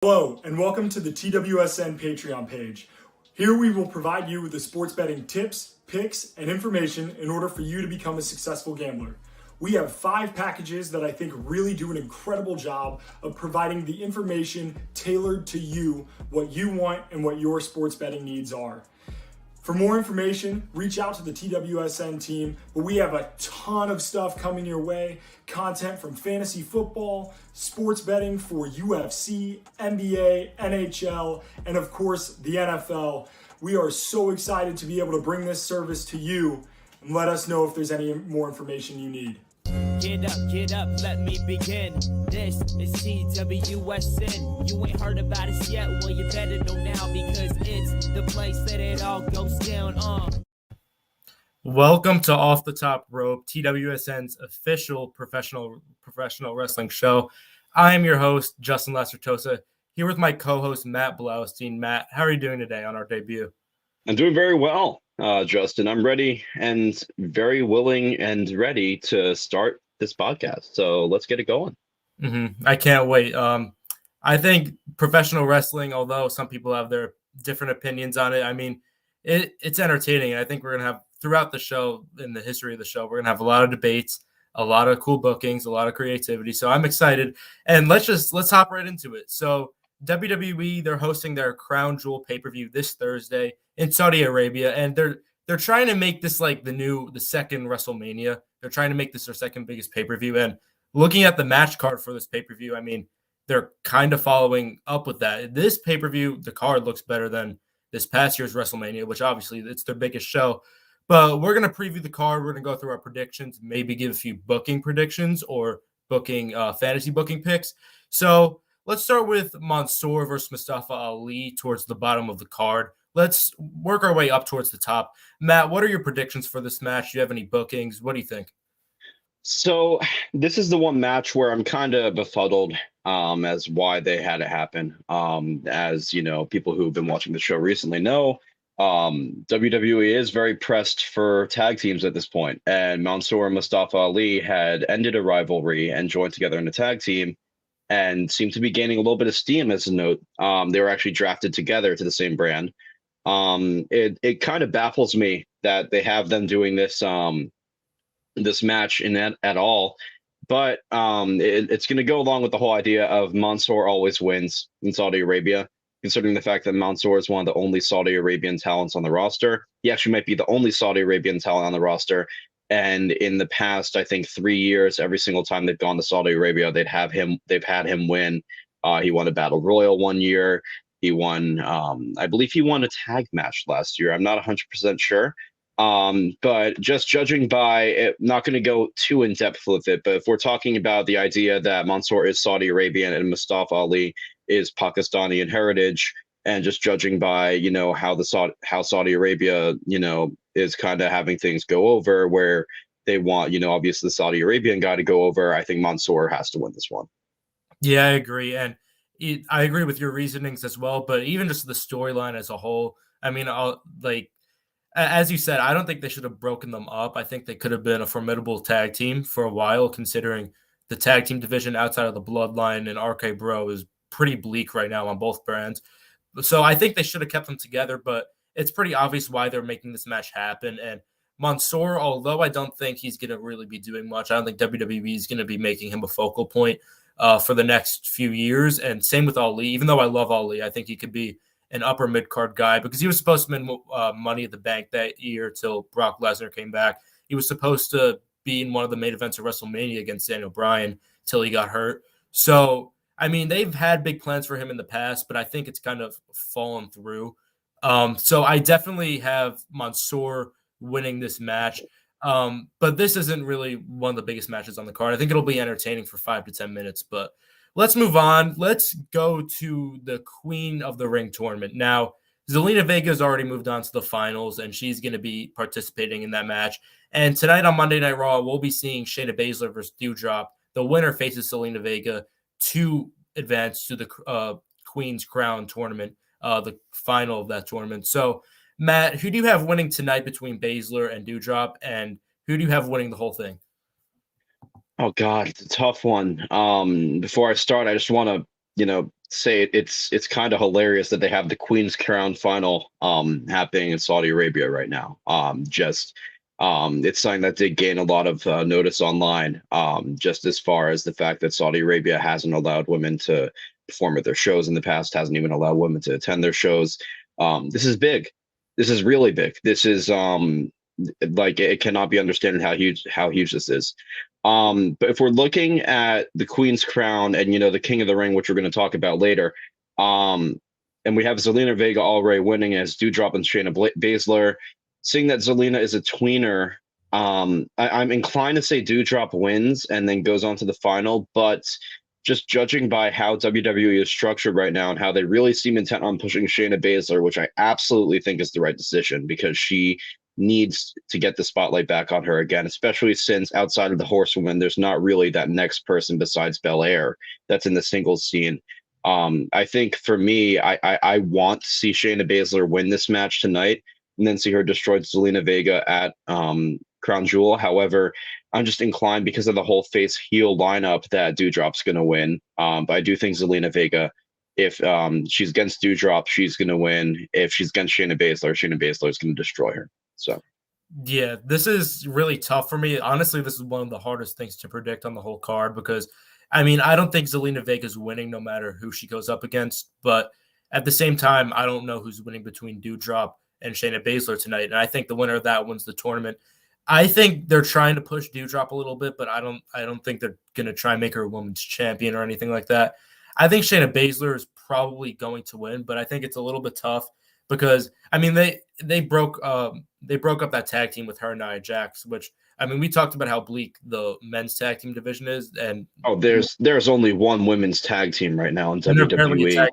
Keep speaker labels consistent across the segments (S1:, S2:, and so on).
S1: Hello, and welcome to the TWSN Patreon page. Here we will provide you with the sports betting tips, picks, and information in order for you to become a successful gambler. We have 5 packages that I think really do an incredible job of providing the information tailored to you, what you want, and what your sports betting needs are. For more information, reach out to the TWSN team, but we have a ton of stuff coming your way. Content from fantasy football, sports betting for UFC, NBA, NHL, and of course, the NFL. We are so excited to be able to bring this service to you, and let us know if there's any more information you need.
S2: Get up, let me begin. This is TWSN. You ain't heard about us yet, well you better know now because it's the place that it all goes down on.
S3: Welcome to Off the Top Rope, TWSN's official professional wrestling show. I am your host, Justin Lacertosa, here with my co-host, Matt Blaustein. Matt, how are you doing today on our debut?
S4: I'm doing very well, Justin. I'm ready and very willing and ready to start this podcast. So let's get it going.
S3: I can't wait. I think professional wrestling, although some people have their different opinions on it, I mean, it's entertaining. And I think we're going to have throughout the show, in the history of the show, we're going to have a lot of debates, a lot of cool bookings, a lot of creativity. So I'm excited. And let's hop right into it. So WWE, they're hosting their Crown Jewel pay-per-view this Thursday in Saudi Arabia, and they're trying to make this like the second WrestleMania. They're trying to make this their second biggest pay-per-view. And looking at the match card for this pay-per-view, I mean, they're kind of following up with that. This pay-per-view, the card looks better than this past year's WrestleMania, which obviously it's their biggest show. But we're going to preview the card. We're going to go through our predictions, maybe give a few booking predictions or booking fantasy booking picks. So let's start with Mansoor versus Mustafa Ali towards the bottom of the card. Let's work our way up towards the top. Matt, what are your predictions for this match? Do you have any bookings? What do you think?
S4: So this is the one match where I'm kind of befuddled as why they had it happen. As you know, people who've been watching the show recently know, WWE is very pressed for tag teams at this point, and Mansoor and Mustafa Ali had ended a rivalry and joined together in a tag team and seemed to be gaining a little bit of steam. As a note, they were actually drafted together to the same brand. It kind of baffles me that they have them doing this this match at all, but it's going to go along with the whole idea of Mansoor always wins in Saudi Arabia, considering the fact that Mansoor is one of the only Saudi Arabian talents on the roster. He actually might be the only Saudi Arabian talent on the roster. And in the past, I think 3 years, every single time they've gone to Saudi Arabia, they've had him win. He won a battle royal one year. He won, I believe he won a tag match last year. I'm not 100% sure. But just judging by it, not going to go too in depth with it, but if we're talking about the idea that Mansoor is Saudi Arabian and Mustafa Ali is Pakistani in heritage, and just judging by, you know, how Saudi Arabia, you know, is kind of having things go over where they want, you know, obviously the Saudi Arabian guy to go over, I think Mansoor has to win this one.
S3: Yeah, I agree. And I agree with your reasonings as well, but even just the storyline as a whole, I mean, as you said, I don't think they should have broken them up. I think they could have been a formidable tag team for a while, considering the tag team division outside of the Bloodline and RK Bro is pretty bleak right now on both brands. So I think they should have kept them together, but it's pretty obvious why they're making this match happen. And Mansoor, although I don't think he's going to really be doing much, I don't think WWE is going to be making him a focal point for the next few years. And same with Ali. Even though I love Ali, I think he could be an upper mid-card guy because he was supposed to win Money at the Bank that year till Brock Lesnar came back. He was supposed to be in one of the main events of WrestleMania against Daniel Bryan till he got hurt. So, I mean, they've had big plans for him in the past, but I think it's kind of fallen through. So I definitely have Mansoor winning this match. But this isn't really one of the biggest matches on the card. I think it'll be entertaining for 5 to 10 minutes, but let's move on. Let's go to the Queen of the Ring tournament. Now, Zelina Vega has already moved on to the finals, and she's going to be participating in that match. And tonight on Monday Night Raw, we'll be seeing Shayna Baszler versus Doudrop. The winner faces Zelina Vega to advance to the Queen's Crown tournament, the final of that tournament. So, Matt, who do you have winning tonight between Baszler and Doudrop, and who do you have winning the whole thing?
S4: Oh God, it's a tough one. Before I start, I just want to, say it's kind of hilarious that they have the Queen's Crown final happening in Saudi Arabia right now. It's something that did gain a lot of notice online, just as far as the fact that Saudi Arabia hasn't allowed women to perform at their shows in the past, hasn't even allowed women to attend their shows. This is big. This is really big. This is like it cannot be understood how huge this is. But if we're looking at the Queen's Crown and the King of the Ring, which we're going to talk about later, and we have Zelina Vega already winning as Doudrop and Shayna Baszler. Seeing that Zelina is a tweener, I'm inclined to say Doudrop wins and then goes on to the final. But just judging by how WWE is structured right now and how they really seem intent on pushing Shayna Baszler, which I absolutely think is the right decision because she needs to get the spotlight back on her again, especially since outside of the Horsewoman, there's not really that next person besides Belair that's in the singles scene. I think for me, I want to see Shayna Baszler win this match tonight and then see her destroy Zelina Vega at Crown Jewel. However, I'm just inclined because of the whole face heel lineup that Doudrop's going to win. But I do think Zelina Vega, if she's against Doudrop, she's going to win. If she's against Shayna Baszler is going to destroy her. So,
S3: yeah, this is really tough for me. Honestly, this is one of the hardest things to predict on the whole card because, I mean, I don't think Zelina Vega's winning no matter who she goes up against. But at the same time, I don't know who's winning between Doudrop and Shayna Baszler tonight. And I think the winner of that wins the tournament. I think they're trying to push Doudrop a little bit, but I don't think they're going to try and make her a women's champion or anything like that. I think Shayna Baszler is probably going to win, but I think it's a little bit tough because, I mean, they broke up that tag team with her and Nia Jax, which, I mean, we talked about how bleak the men's tag team division is. And
S4: there's only one women's tag team right now in WWE.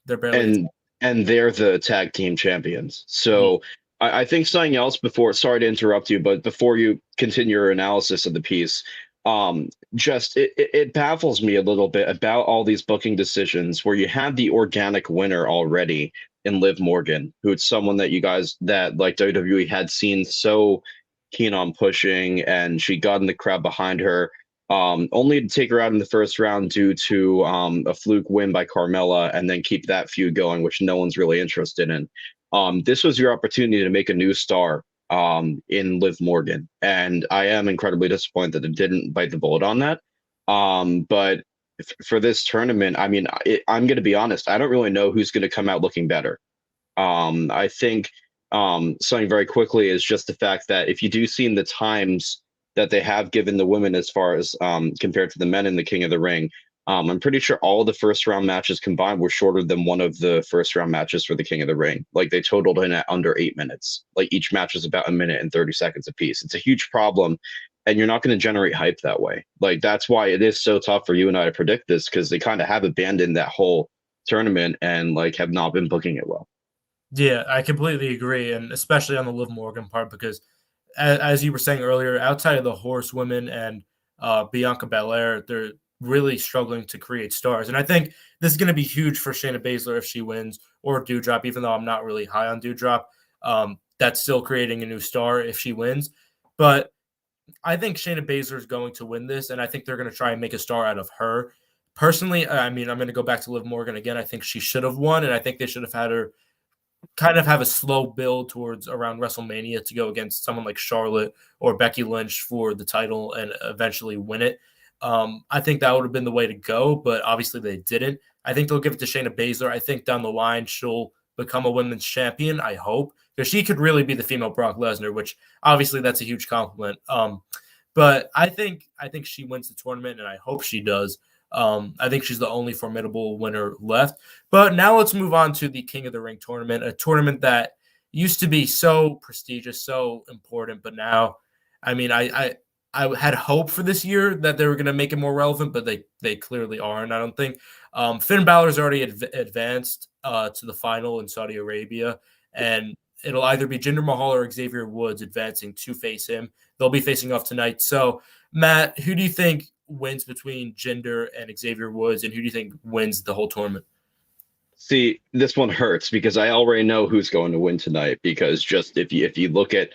S3: They're barely
S4: and they're the tag team champions. So I think something else sorry to interrupt you, but before you continue your analysis of the piece, it baffles me a little bit about all these booking decisions where you have the organic winner already in Liv Morgan, who it's someone that you guys that like WWE had seen so keen on pushing, and she got in the crowd behind her, only to take her out in the first round due to a fluke win by Carmella, and then keep that feud going, which no one's really interested in. This was your opportunity to make a new star in Liv Morgan, and I am incredibly disappointed that it didn't bite the bullet on that. But for this tournament, I mean, I'm going to be honest, I don't really know who's going to come out looking better. I think something very quickly is just the fact that if you do see in the times that they have given the women as far as compared to the men in the King of the Ring, I'm pretty sure all of the first round matches combined were shorter than one of the first round matches for the King of the Ring. Like they totaled in at under 8 minutes. Like each match was about 1 minute and 30 seconds apiece. It's a huge problem, and you're not going to generate hype that way. Like that's why it is so tough for you and I to predict this, because they kind of have abandoned that whole tournament and like have not been booking it well.
S3: Yeah, I completely agree, and especially on the Liv Morgan part, because as you were saying earlier, outside of the Horsewomen and Bianca Belair, they're really struggling to create stars. And I think this is going to be huge for Shayna Baszler if she wins, or Doudrop, even though I'm not really high on Doudrop. That's still creating a new star if she wins. But I think Shayna Baszler is going to win this, and I think they're going to try and make a star out of her. Personally, I mean, I'm going to go back to Liv Morgan again. I think she should have won, and I think they should have had her kind of have a slow build towards around WrestleMania to go against someone like Charlotte or Becky Lynch for the title and eventually win it. I think that would have been the way to go, but obviously they didn't. I think they'll give it to Shayna Baszler. I think down the line she'll become a women's champion, I hope, because she could really be the female Brock Lesnar, which obviously that's a huge compliment. But I think she wins the tournament, and I hope she does. I think she's the only formidable winner left. But now let's move on to the King of the Ring tournament, a tournament that used to be so prestigious, so important, but now, I mean, I had hope for this year that they were going to make it more relevant, but they clearly aren't, I don't think. Finn Balor's already advanced to the final in Saudi Arabia, and it'll either be Jinder Mahal or Xavier Woods advancing to face him. They'll be facing off tonight. So, Matt, who do you think wins between Jinder and Xavier Woods, and who do you think wins the whole tournament?
S4: See, this one hurts because I already know who's going to win tonight, because just if you look at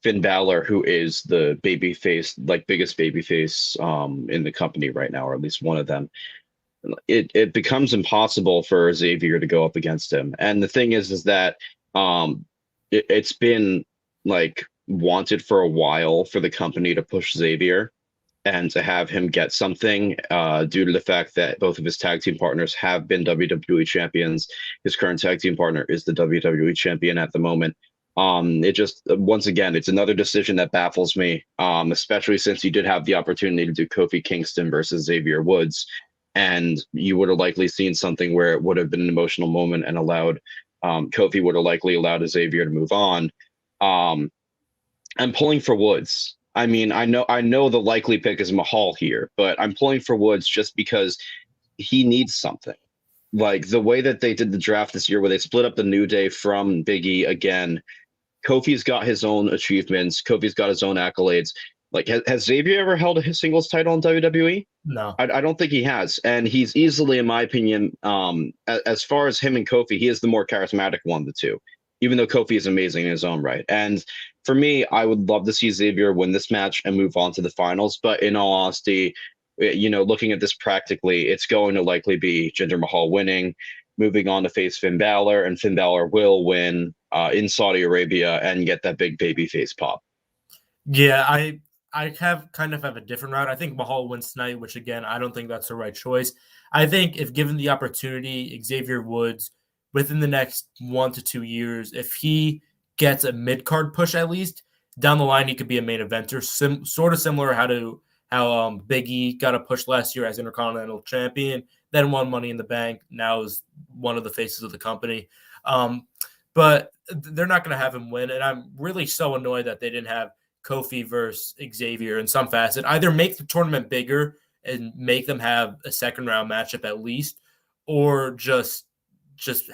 S4: Finn Balor, who is the babyface, like biggest babyface in the company right now, or at least one of them, it becomes impossible for Xavier to go up against him. And the thing is that it's been like wanted for a while for the company to push Xavier and to have him get something due to the fact that both of his tag team partners have been WWE champions. His current tag team partner is the WWE champion at the moment. It just, once again, it's another decision that baffles me, especially since you did have the opportunity to do Kofi Kingston versus Xavier Woods, and you would have likely seen something where it would have been an emotional moment and allowed Kofi would have likely allowed Xavier to move on. I'm pulling for Woods. I mean, I know the likely pick is Mahal here, but I'm pulling for Woods just because he needs something. Like the way that they did the draft this year, where they split up the New Day from Big E again. Kofi's got his own achievements. Kofi's got his own accolades. Like, has Xavier ever held a singles title in WWE?
S3: No.
S4: I don't think he has. And he's easily, in my opinion, as far as him and Kofi, he is the more charismatic one of the two, even though Kofi is amazing in his own right. And for me, I would love to see Xavier win this match and move on to the finals. But in all honesty, looking at this practically, it's going to likely be Jinder Mahal winning, moving on to face Finn Balor, and Finn Balor will win in Saudi Arabia and get that big baby face pop.
S3: Yeah, I have a different route. I think Mahal wins tonight, which again, I don't think that's the right choice. I think if given the opportunity, Xavier Woods within the next 1 to 2 years, if he gets a mid-card push at least, down the line he could be a main eventer, sort of similar how Big E got a push last year as Intercontinental Champion, then won Money in the Bank, now is one of the faces of the company. But they're not going to have him win, and I'm really so annoyed that they didn't have Kofi versus Xavier in some facet. Either make the tournament bigger and make them have a second-round matchup at least, or just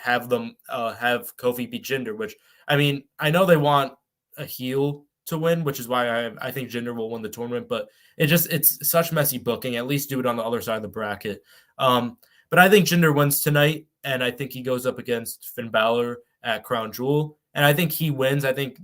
S3: have them have Kofi beat Jinder, which, I mean, I know they want a heel to win, which is why I think Jinder will win the tournament, but it's such messy booking. At least do it on the other side of the bracket. But I think Jinder wins tonight, and I think he goes up against Finn Balor at Crown Jewel, and I think he wins. I think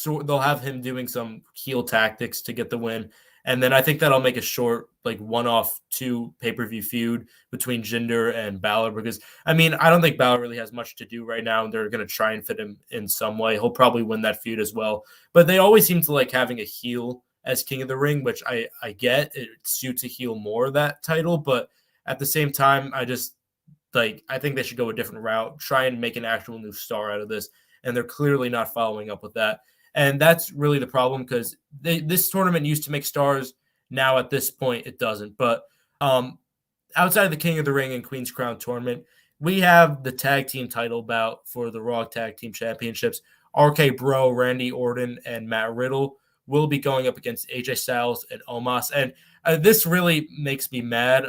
S3: they'll have him doing some heel tactics to get the win. And then I think that'll make a short, like one-off 2 pay-per-view feud between Jinder and Balor, because, I mean, I don't think Balor really has much to do right now, and they're going to try and fit him in some way. He'll probably win that feud as well. But they always seem to like having a heel as King of the Ring, which I get. It suits a heel more, that title. But at the same time, I think they should go a different route, try and make an actual new star out of this. And they're clearly not following up with that. And that's really the problem, because this tournament used to make stars. Now at this point, it doesn't. But outside of the King of the Ring and Queen's Crown tournament, we have the tag team title bout for the Raw Tag Team Championships. RK Bro, Randy Orton, and Matt Riddle will be going up against AJ Styles and Omos. And this really makes me mad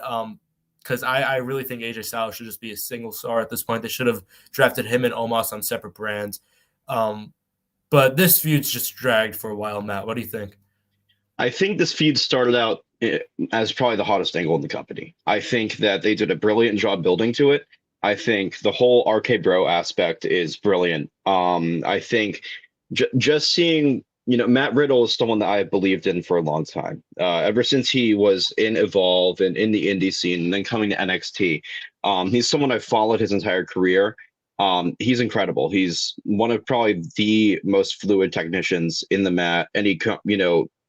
S3: because I really think AJ Styles should just be a single star at this point. They should have drafted him and Omos on separate brands. But this feud's just dragged for a while, Matt. What do you think?
S4: I think this feud started out as probably the hottest angle in the company. I think that they did a brilliant job building to it. I think the whole RK Bro aspect is brilliant. I think just seeing, Matt Riddle is someone that I believed in for a long time. Ever since he was in Evolve and in the indie scene and then coming to NXT. He's someone I've followed his entire career. He's incredible. He's one of probably the most fluid technicians in the mat. And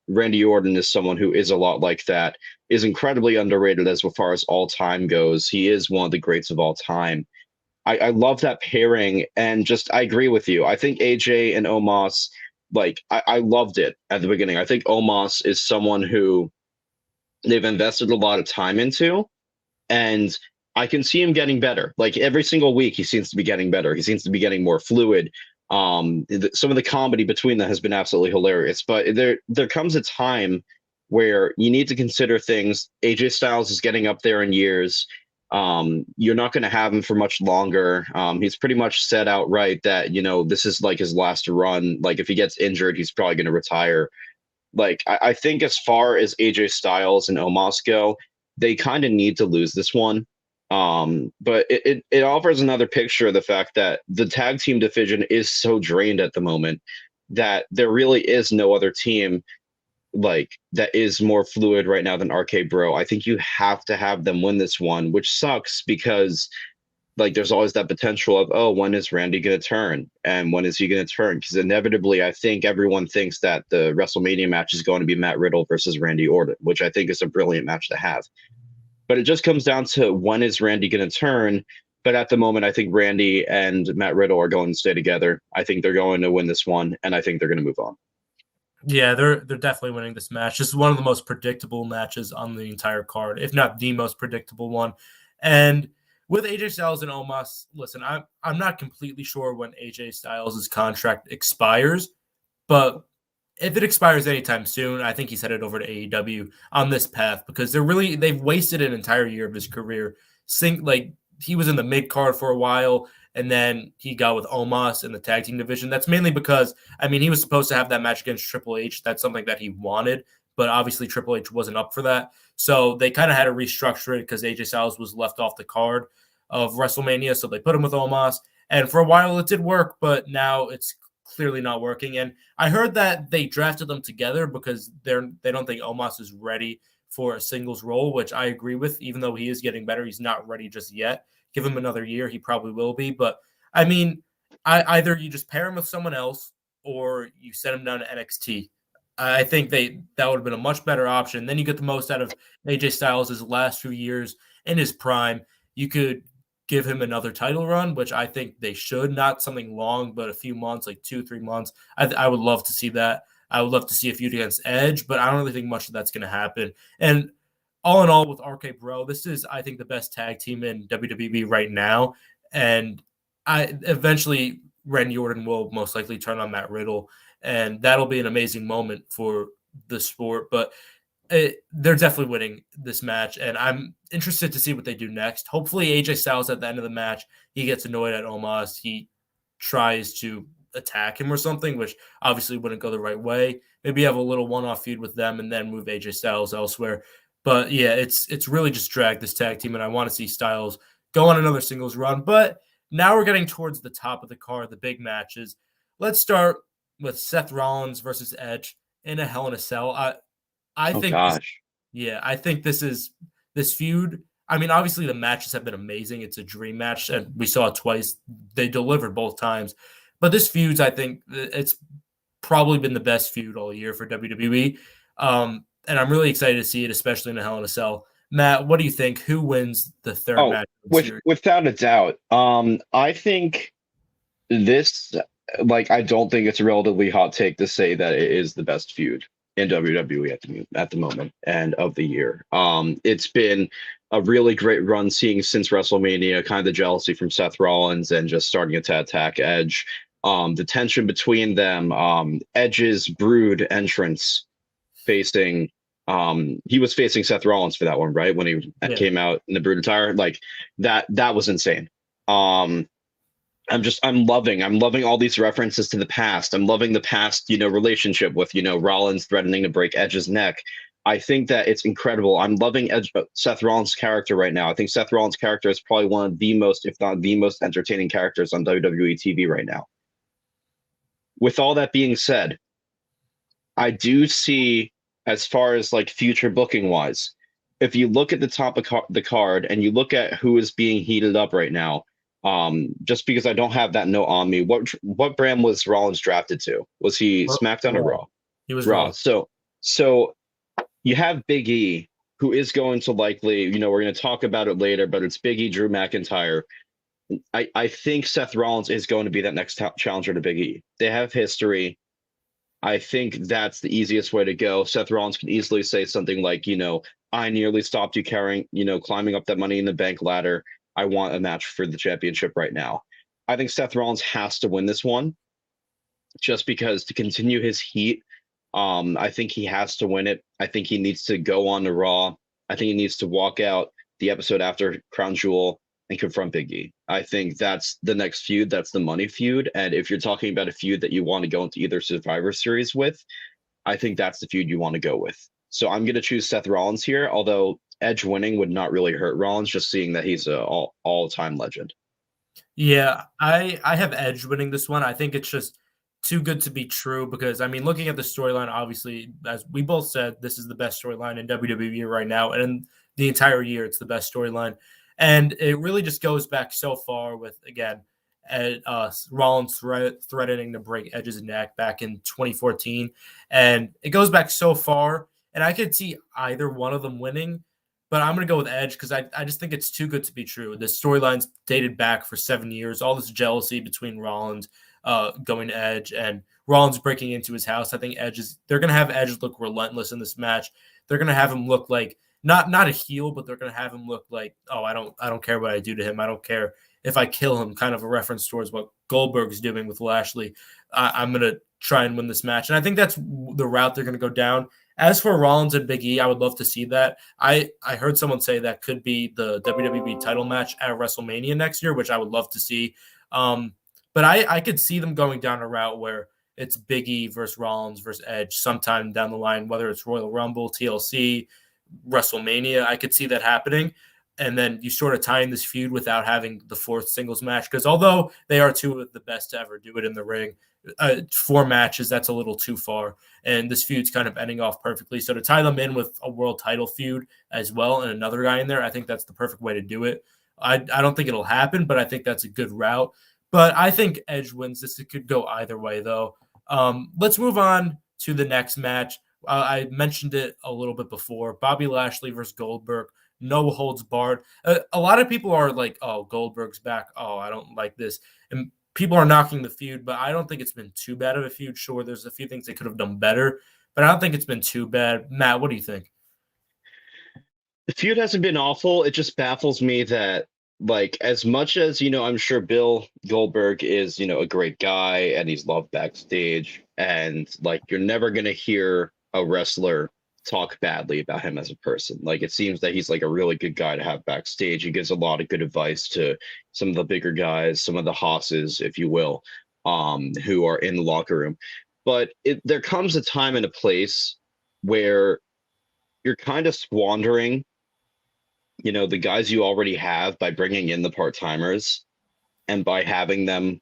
S4: Randy Orton is someone who is a lot like that, is incredibly underrated as far as all time goes. He is one of the greats of all time. I love that pairing, and I agree with you. I think AJ and Omos, I loved it at the beginning. I think Omos is someone who they've invested a lot of time into, and I can see him getting better. Like every single week, he seems to be getting better. He seems to be getting more fluid. Some of the comedy between them has been absolutely hilarious. But there comes a time where you need to consider things. AJ Styles is getting up there in years. You're not going to have him for much longer. He's pretty much said outright that, this is like his last run. Like if he gets injured, he's probably going to retire. I think as far as AJ Styles and Omos go, they kind of need to lose this one. But it offers another picture of the fact that the tag team division is so drained at the moment that there really is no other team that is more fluid right now than RK Bro. I think you have to have them win this one, which sucks because there's always that potential of, oh, when is Randy going to turn? And when is he going to turn? Because inevitably, I think everyone thinks that the WrestleMania match is going to be Matt Riddle versus Randy Orton, which I think is a brilliant match to have. But it just comes down to when is Randy going to turn? But at the moment, I think Randy and Matt Riddle are going to stay together. I think they're going to win this one, and I think they're going to move on.
S3: Yeah, they're definitely winning this match. This is one of the most predictable matches on the entire card, if not the most predictable one. And with AJ Styles and Omos, listen, I'm not completely sure when AJ Styles' contract expires, but if it expires anytime soon, I think he's headed over to AEW on this path because they've wasted an entire year of his career. He was in the mid card for a while, and then he got with Omos in the tag team division. That's mainly because, he was supposed to have that match against Triple H. That's something that he wanted, but obviously Triple H wasn't up for that. So they kind of had to restructure it because AJ Styles was left off the card of WrestleMania. So they put him with Omos. And for a while it did work, but now it's clearly not working. And I heard that they drafted them together because they don't think Omos is ready for a singles role, which I agree with. Even though he is getting better, he's not ready just yet. Give him another year, he probably will be. But either you just pair him with someone else or you send him down to NXT. I think that would have been a much better option. Then you get the most out of AJ Styles' last few years in his prime. You could give him another title run, which I think they should, not something long, but a few months, like 2-3 months. I would love to see that. I would love to see a feud against Edge, but I don't really think much of that's going to happen. And all in all, with RK Bro, this is, I think, the best tag team in WWE right now. And eventually Randy Orton will most likely turn on Matt Riddle, and that'll be an amazing moment for the sport. But they're definitely winning this match, and I'm interested to see what they do next. Hopefully AJ Styles at the end of the match, he gets annoyed at Omos. He tries to attack him or something, which obviously wouldn't go the right way. Maybe have a little one-off feud with them and then move AJ Styles elsewhere. But yeah, it's really just dragged this tag team, and I want to see Styles go on another singles run. But now we're getting towards the top of the card, the big matches. Let's start with Seth Rollins versus Edge in a Hell in a Cell. I think this feud. Obviously the matches have been amazing. It's a dream match, and we saw it twice. They delivered both times. But this feud, I think it's probably been the best feud all year for WWE. And I'm really excited to see it, especially in a Hell in a Cell. Matt, what do you think? Who wins the third match?
S4: Without a doubt. I think this, I don't think it's a relatively hot take to say that it is the best feud in WWE at the moment and of the year. It's been a really great run seeing since WrestleMania, kind of the jealousy from Seth Rollins and just starting to attack Edge. The tension between them, Edge's Brood entrance facing, he was facing Seth Rollins for that one, right? When he came out in the Brood attire, that was insane. I'm loving all these references to the past. I'm loving the past, relationship with, Rollins threatening to break Edge's neck. I think that it's incredible. I'm loving Seth Rollins' character right now. I think Seth Rollins' character is probably one of the most, if not the most entertaining characters on WWE TV right now. With all that being said, I do see, as far as future booking wise, if you look at the top of the card and you look at who is being heated up right now, just because I don't have that note on me, what brand was Rollins drafted to? Was he SmackDown or Raw?
S3: He was Raw.
S4: So you have Big E, who is going to likely, we're going to talk about it later, but it's Big E, Drew McIntyre. I think Seth Rollins is going to be that next challenger to Big E. They have history. I think that's the easiest way to go. Seth Rollins can easily say something like, I nearly stopped you climbing up that Money in the Bank ladder. I want a match for the championship right now. I think Seth Rollins has to win this one just because to continue his heat, I think he has to win it. I think he needs to go on to Raw. I think he needs to walk out the episode after Crown Jewel and confront Big E. I think that's the next feud. That's the money feud. And if you're talking about a feud that you want to go into either Survivor Series with, I think that's the feud you want to go with. So I'm going to choose Seth Rollins here, although Edge winning would not really hurt Rollins, just seeing that he's an all-time legend.
S3: Yeah, I have Edge winning this one. I think it's just too good to be true because, I mean, looking at the storyline, obviously, as we both said, this is the best storyline in WWE right now. And in the entire year, it's the best storyline. And it really just goes back so far with, again, Rollins threatening to break Edge's neck back in 2014. And it goes back so far. And I could see either one of them winning, but I'm going to go with Edge because I just think it's too good to be true. The storyline's dated back for 7 years. All this jealousy between Rollins going to Edge and Rollins breaking into his house. I think they're going to have Edge look relentless in this match. They're going to have him look like not a heel, but they're going to have him look like, oh, I don't care what I do to him. I don't care if I kill him, kind of a reference towards what Goldberg's doing with Lashley. I'm going to try and win this match. And I think that's the route they're going to go down. As for Rollins and Big E, I would love to see that. I heard someone say that could be the WWE title match at WrestleMania next year, which I would love to see. But I could see them going down a route where it's Big E versus Rollins versus Edge sometime down the line, whether it's Royal Rumble, TLC, WrestleMania. I could see that happening. And then you sort of tie in this feud without having the fourth singles match. Because although they are two of the best to ever do it in the ring, 4 matches, that's a little too far. And this feud's kind of ending off perfectly. So to tie them in with a world title feud as well and another guy in there, I think that's the perfect way to do it. I don't think it'll happen, but I think that's a good route. But I think Edge wins this. It could go either way, though. Let's move on to the next match. I mentioned it a little bit before. Bobby Lashley versus Goldberg. No holds barred. A lot of people are like, oh, Goldberg's back. Oh, I don't like this. And people are knocking the feud, but I don't think it's been too bad of a feud. Sure, there's a few things they could have done better, but I don't think it's been too bad. Matt, what do you think?
S4: The feud hasn't been awful. It just baffles me that, like, as much as, I'm sure Bill Goldberg is, a great guy and he's loved backstage, and like, you're never going to hear a wrestler talk badly about him as a person. Like, it seems that he's like a really good guy to have backstage. He gives a lot of good advice to some of the bigger guys, some of the hosses, if you will, who are in the locker room. But there comes a time and a place where you're kind of squandering, the guys you already have by bringing in the part-timers and by having them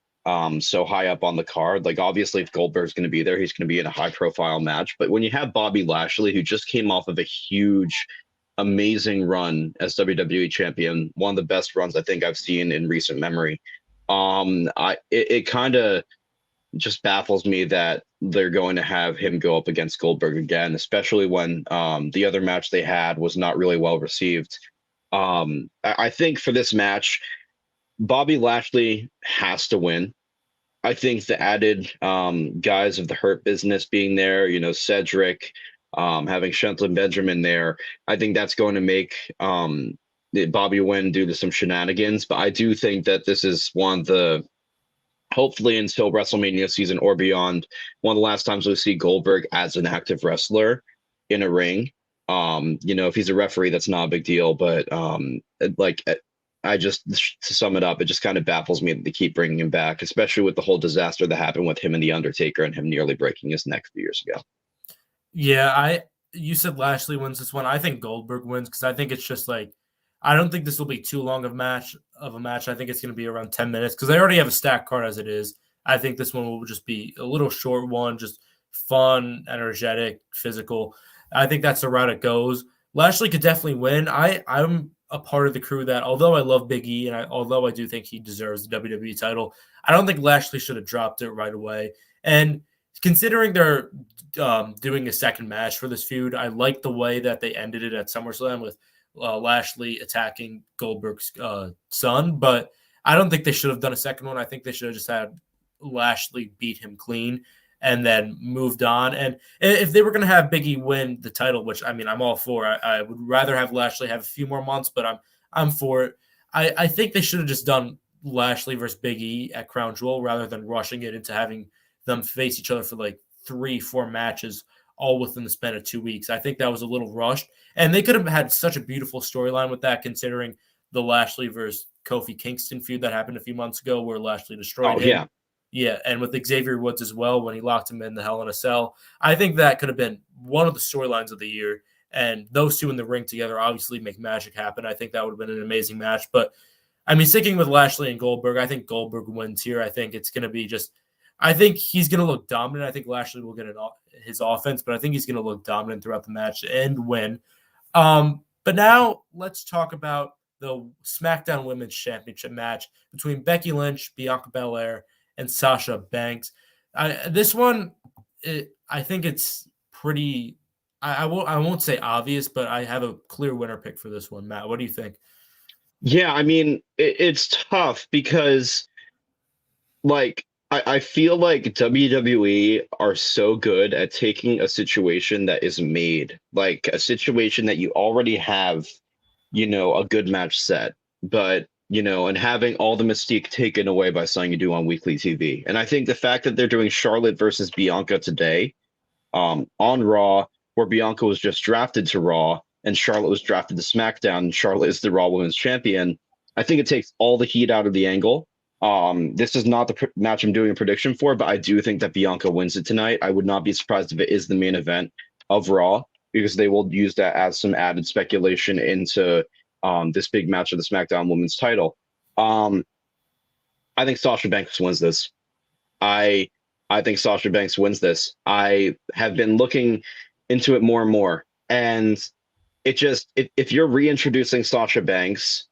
S4: so high up on the card. Like, obviously, if Goldberg's going to be there, he's going to be in a high-profile match. But when you have Bobby Lashley, who just came off of a huge, amazing run as WWE champion, one of the best runs I think I've seen in recent memory, it kind of just baffles me that they're going to have him go up against Goldberg again, especially when the other match they had was not really well received. I think for this match, Bobby Lashley has to win. I think the added guys of the Hurt Business being there, Cedric, having Shelton Benjamin there, I think that's going to make Bobby win due to some shenanigans. But I do think that this is one of the, hopefully until WrestleMania season or beyond, one of the last times we see Goldberg as an active wrestler in a ring. If he's a referee, that's not a big deal. But to sum it up, it just kind of baffles me that they keep bringing him back, especially with the whole disaster that happened with him and The Undertaker and him nearly breaking his neck a few years ago.
S3: Yeah, you said Lashley wins this one. I think Goldberg wins because I think it's just like, I don't think this will be too long of a match. I think it's going to be around 10 minutes because they already have a stacked card as it is. I think this one will just be a little short one, just fun, energetic, physical. I think that's the route it goes. Lashley could definitely win. I'm a part of the crew that, although I love Big E and although I do think he deserves the WWE title, I don't think Lashley should have dropped it right away. And considering they're doing a second match for this feud, I like the way that they ended it at SummerSlam with Lashley attacking Goldberg's son, but I don't think they should have done a second one. I think they should have just had Lashley beat him clean and then moved on. And if they were going to have Big E win the title, which I mean, I'm all for, I would rather have Lashley have a few more months, but I'm for it. I think they should have just done Lashley versus Big E at Crown Jewel rather than rushing it into having them face each other for like 3-4 matches all within the span of 2 weeks. I think that was a little rushed, and they could have had such a beautiful storyline with that, considering the Lashley versus Kofi Kingston feud that happened a few months ago where Lashley destroyed him. Yeah, and with Xavier Woods as well when he locked him in the Hell in a Cell. I think that could have been one of the storylines of the year, and those two in the ring together obviously make magic happen. I think that would have been an amazing match. But, I mean, sticking with Lashley and Goldberg, I think Goldberg wins here. I think it's going to be just I think he's going to look dominant. I think Lashley will get his offense, but I think he's going to look dominant throughout the match and win. But now let's talk about the SmackDown Women's Championship match between Becky Lynch, Bianca Belair, and Sasha Banks. This one, I think it's pretty. I won't say obvious, but I have a clear winner pick for this one. Matt, what do you think?
S4: Yeah, I mean, it's tough because, like, I feel like WWE are so good at taking a situation that is made, like a situation that you already have, a good match set, but, and having all the mystique taken away by something you do on weekly TV. And I think the fact that they're doing Charlotte versus Bianca today, on Raw, where Bianca was just drafted to Raw and Charlotte was drafted to SmackDown, and Charlotte is the Raw Women's Champion, I think it takes all the heat out of the angle. This is not the match I'm doing a prediction for, but I do think that Bianca wins it tonight. I would not be surprised if it is the main event of Raw, because they will use that as some added speculation into this big match of the SmackDown Women's title. I think Sasha Banks wins this. I think Sasha Banks wins this. I have been looking into it more and more, and if you're reintroducing Sasha Banks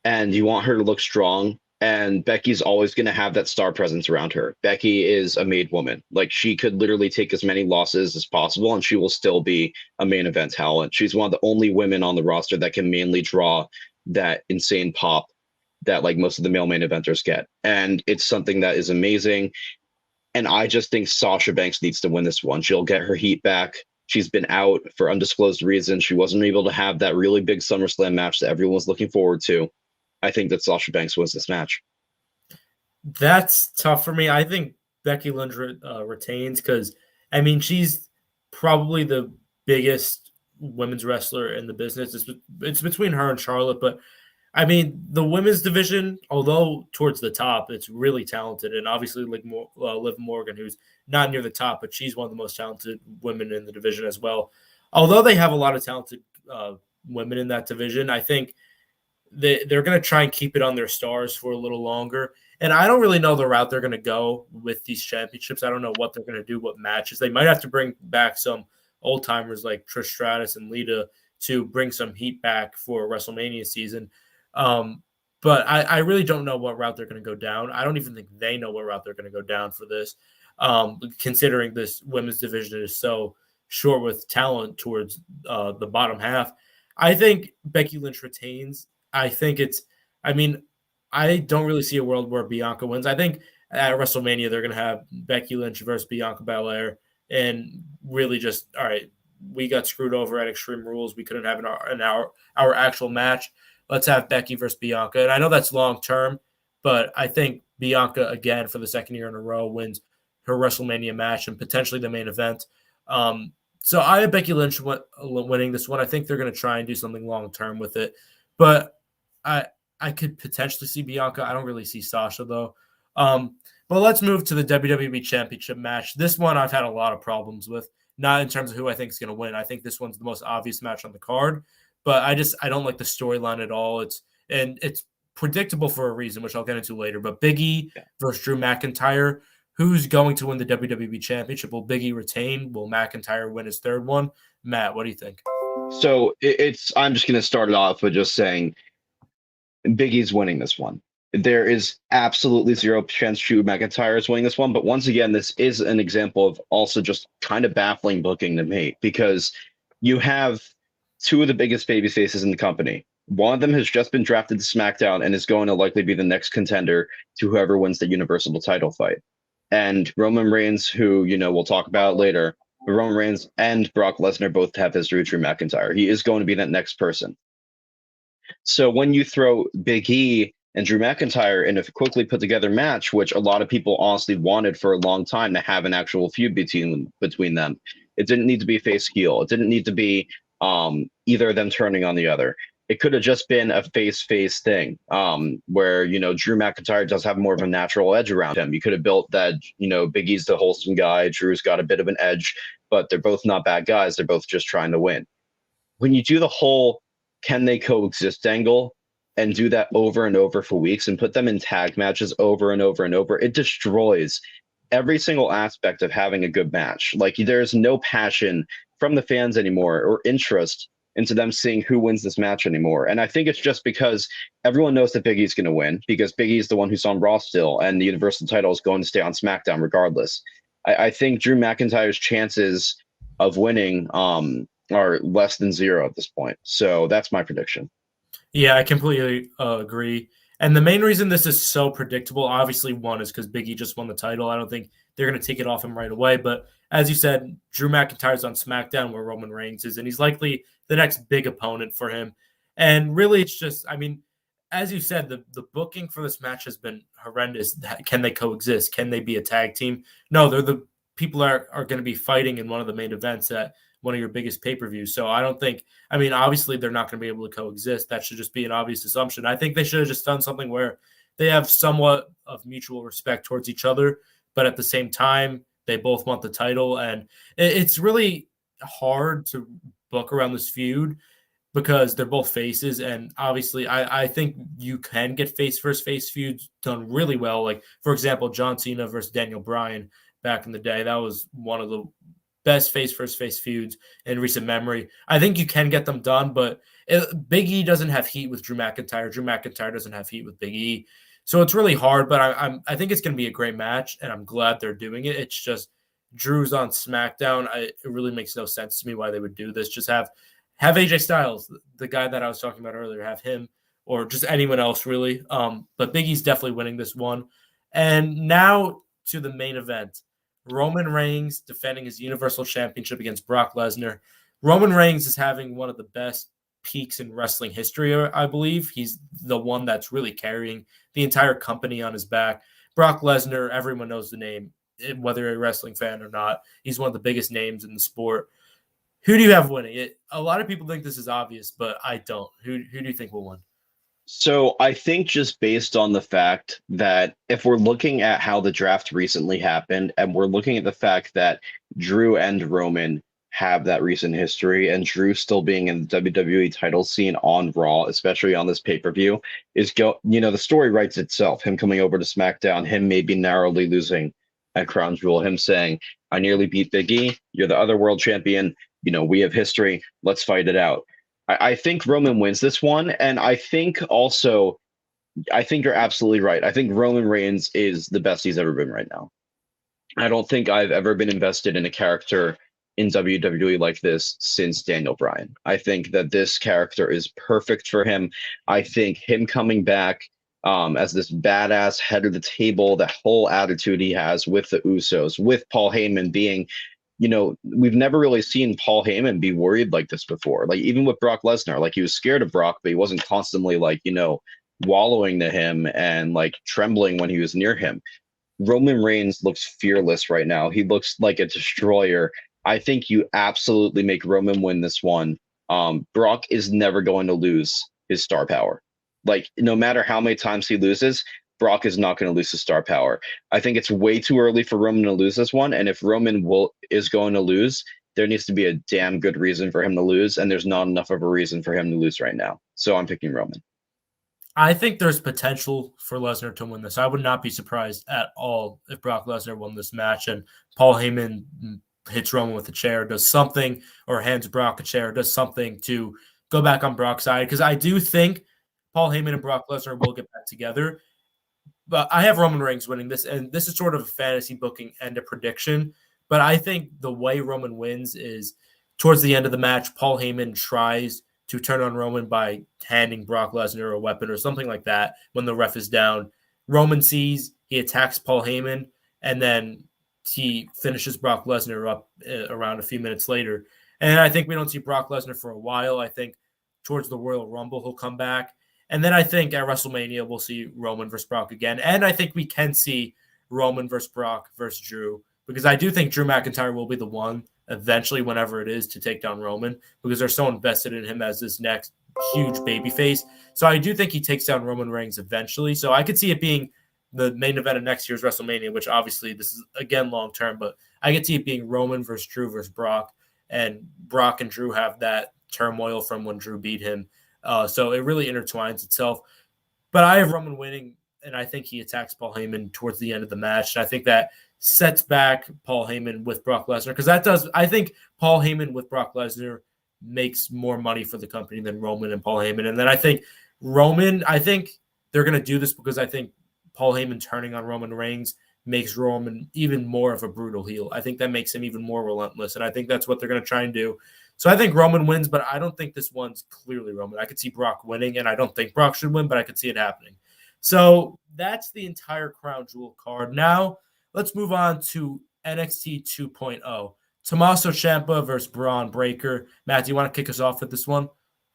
S4: and you want her to look strong, and Becky's always going to have that star presence around her. Becky is a made woman. Like, she could literally take as many losses as possible and she will still be a main event talent. She's one of the only women on the roster that can mainly draw that insane pop that like most of the male main eventers get. And it's something that is amazing. And I just think Sasha Banks needs to win this one. She'll get her heat back. She's been out for undisclosed reasons. She wasn't able to have that really big SummerSlam match that everyone was looking forward to. I think that Sasha Banks wins this match.
S3: That's tough for me. I think Becky Lynch retains because, I mean, she's probably the biggest women's wrestler in the business. It's between her and Charlotte, but I mean, the women's division, although towards the top, it's really talented. And obviously, like Liv Morgan, who's not near the top, but she's one of the most talented women in the division as well. Although they have a lot of talented women in that division, I think they're going to try and keep it on their stars for a little longer. And I don't really know the route they're going to go with these championships. I don't know what they're going to do, what matches. They might have to bring back some old timers like Trish Stratus and Lita to bring some heat back for WrestleMania season. But I really don't know what route they're going to go down. I don't even think they know what route they're going to go down for this, considering this women's division is so short with talent towards the bottom half. I think Becky Lynch retains. I don't really see a world where Bianca wins. I think at WrestleMania, they're going to have Becky Lynch versus Bianca Belair and really just, all right, we got screwed over at Extreme Rules. We couldn't have our actual match. Let's have Becky versus Bianca. And I know that's long term, but I think Bianca, again, for the second year in a row, wins her WrestleMania match and potentially the main event. So I have Becky Lynch winning this one. I think they're going to try and do something long term with it. But I could potentially see Bianca. I don't really see Sasha, though. But let's move to the WWE Championship match. This one I've had a lot of problems with, not in terms of who I think is going to win. I think this one's the most obvious match on the card, but I don't like the storyline at all. It's predictable for a reason, which I'll get into later. But Big E versus Drew McIntyre. Who's going to win the WWE Championship? Will Big E retain? Will McIntyre win his third one? Matt, what do you think?
S4: So I'm just going to start it off with just saying Big E's winning this one. There is absolutely zero chance Drew McIntyre is winning this one. But once again, this is an example of also just kind of baffling booking to me, because you have two of the biggest baby faces in the company. One of them has just been drafted to SmackDown and is going to likely be the next contender to whoever wins the Universal title fight. And Roman Reigns, who, we'll talk about later, Roman Reigns and Brock Lesnar both have history with Drew McIntyre. He is going to be that next person. So when you throw Big E and Drew McIntyre in a quickly put together match, which a lot of people honestly wanted for a long time to have an actual feud between them, it didn't need to be face heel. It didn't need to be either of them turning on the other. It could have just been a face thing, where, Drew McIntyre does have more of a natural edge around him. You could have built that, Big E's the wholesome guy, Drew's got a bit of an edge, but they're both not bad guys. They're both just trying to win. When you do the whole can they coexist angle and do that over and over for weeks and put them in tag matches over and over and over, it destroys every single aspect of having a good match. Like there's no passion from the fans anymore or interest into them seeing who wins this match anymore. And I think it's just because everyone knows that Big E's going to win because Big E's the one who's on Raw still, and the Universal title is going to stay on SmackDown regardless. I think Drew McIntyre's chances of winning are less than zero at this point. So that's my prediction.
S3: Yeah, I completely agree. And the main reason this is so predictable, obviously, one is because Big E just won the title. I don't think they're going to take it off him right away. But as you said, Drew McIntyre's on SmackDown where Roman Reigns is, and he's likely the next big opponent for him. And really, it's just, I mean, as you said, the booking for this match has been horrendous. Can they coexist? Can they be a tag team? No, they're the people are going to be fighting in one of the main events at one of your biggest pay-per-views. So I don't think, I mean, obviously they're not going to be able to coexist. That should just be an obvious assumption. I think they should have just done something where they have somewhat of mutual respect towards each other, but at the same time, they both want the title. And it's really hard to book around this feud because they're both faces. And obviously, I think you can get face versus face feuds done really well. Like, for example, John Cena versus Daniel Bryan back in the day. That was one of the best face versus face feuds in recent memory. I think you can get them done, but Big E doesn't have heat with Drew McIntyre. Drew McIntyre doesn't have heat with Big E. So it's really hard, but I think it's going to be a great match, and I'm glad they're doing it. It's just Drew's on SmackDown. It really makes no sense to me why they would do this. Just have AJ Styles, the guy that I was talking about earlier, have him or just anyone else really. But Big E's definitely winning this one. And now to the main event. Roman Reigns defending his Universal Championship against Brock Lesnar. Roman Reigns is having one of the best peaks in wrestling history, I believe. He's the one that's really carrying the entire company on his back. Brock Lesnar, everyone knows the name, whether you're a wrestling fan or not. He's one of the biggest names in the sport. Who do you have winning? A lot of people think this is obvious, but I don't. Who do you think will win?
S4: So I think just based on the fact that if we're looking at how the draft recently happened and we're looking at the fact that Drew and Roman have that recent history and Drew still being in the WWE title scene on Raw, especially on this pay-per-view, the story writes itself. Him coming over to SmackDown, him maybe narrowly losing at Crown Jewel, him saying, I nearly beat Big E, you're the other world champion, we have history, let's fight it out. I think Roman wins this one, and I think you're absolutely right. I think Roman Reigns is the best he's ever been right now. I don't think I've ever been invested in a character in WWE like this since Daniel Bryan. I think that this character is perfect for him. I think him coming back as this badass head of the table, the whole attitude he has with the Usos, with Paul Heyman being we've never really seen Paul Heyman be worried like this before. Like even with Brock Lesnar, like he was scared of Brock, but he wasn't constantly wallowing to him and like trembling when he was near him. Roman Reigns looks fearless right now. He looks like a destroyer. I think you absolutely make Roman win this one. Brock is never going to lose his star power. Like no matter how many times he loses, Brock is not going to lose his star power. I think it's way too early for Roman to lose this one. And if Roman is going to lose, there needs to be a damn good reason for him to lose. And there's not enough of a reason for him to lose right now. So I'm picking Roman.
S3: I think there's potential for Lesnar to win this. I would not be surprised at all if Brock Lesnar won this match and Paul Heyman hits Roman with a chair, does something, or hands Brock a chair, does something to go back on Brock's side. Because I do think Paul Heyman and Brock Lesnar will get back together. But I have Roman Reigns winning this, and this is sort of a fantasy booking and a prediction. But I think the way Roman wins is towards the end of the match, Paul Heyman tries to turn on Roman by handing Brock Lesnar a weapon or something like that when the ref is down. Roman sees, he attacks Paul Heyman, and then he finishes Brock Lesnar up around a few minutes later. And I think we don't see Brock Lesnar for a while. I think towards the Royal Rumble, he'll come back. And then I think at WrestleMania, we'll see Roman versus Brock again. And I think we can see Roman versus Brock versus Drew, because I do think Drew McIntyre will be the one eventually, whenever it is, to take down Roman, because they're so invested in him as this next huge babyface. So I do think he takes down Roman Reigns eventually. So I could see it being the main event of next year's WrestleMania, which obviously this is, again, long-term, but I could see it being Roman versus Drew versus Brock, and Brock and Drew have that turmoil from when Drew beat him. So it really intertwines itself. But I have Roman winning, and I think he attacks Paul Heyman towards the end of the match. And I think that sets back Paul Heyman with Brock Lesnar, because I think Paul Heyman with Brock Lesnar makes more money for the company than Roman and Paul Heyman. And then I think they're going to do this because I think Paul Heyman turning on Roman Reigns makes Roman even more of a brutal heel. I think that makes him even more relentless, and I think that's what they're going to try and do. So I think Roman wins, but I don't think this one's clearly Roman. I could see Brock winning, and I don't think Brock should win, but I could see it happening. So that's the entire Crown Jewel card. Now let's move on to NXT 2.0. Tommaso Ciampa versus Braun Breaker. Matt, do you want to kick us off with this one?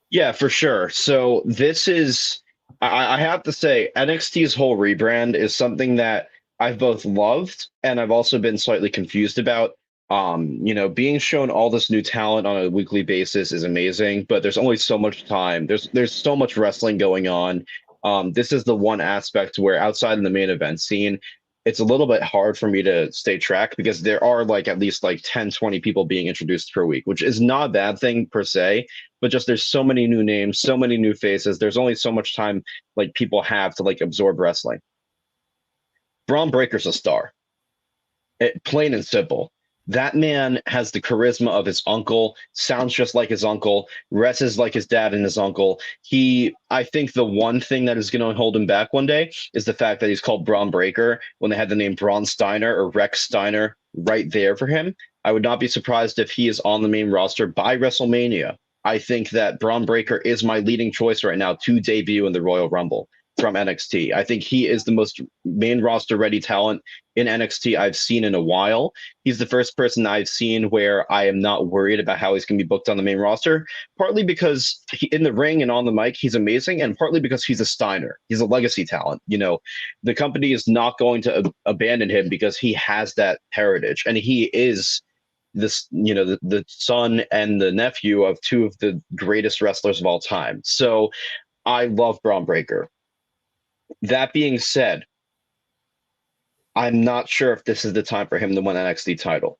S4: Yeah, for sure. So this is, I have to say, NXT's whole rebrand is something that I've both loved and I've also been slightly confused about. Being shown all this new talent on a weekly basis is amazing, but there's only so much time. There's so much wrestling going on. This is the one aspect where outside of the main event scene, it's a little bit hard for me to stay track because there are at least 10, 20 people being introduced per week, which is not a bad thing per se, but just there's so many new names, so many new faces. There's only so much time people have to absorb wrestling. Braun Breaker's a star. Plain and simple. That man has the charisma of his uncle, sounds just like his uncle, wrestles like his dad and his uncle. I think the one thing that is going to hold him back one day is the fact that he's called Braun Breaker when they had the name Braun Steiner or Rex Steiner right there for him. I would not be surprised if he is on the main roster by WrestleMania. I think that Braun Breaker is my leading choice right now to debut in the Royal Rumble from NXT. I think he is the most main roster ready talent in NXT I've seen in a while. He's the first person I've seen where I am not worried about how he's going to be booked on the main roster, partly because in the ring and on the mic, he's amazing, and partly because he's a Steiner. He's a legacy talent. The company is not going to abandon him because he has that heritage, and he is this, the son and the nephew of two of the greatest wrestlers of all time. So I love Braun Breaker. That being said, I'm not sure if this is the time for him to win an NXT title,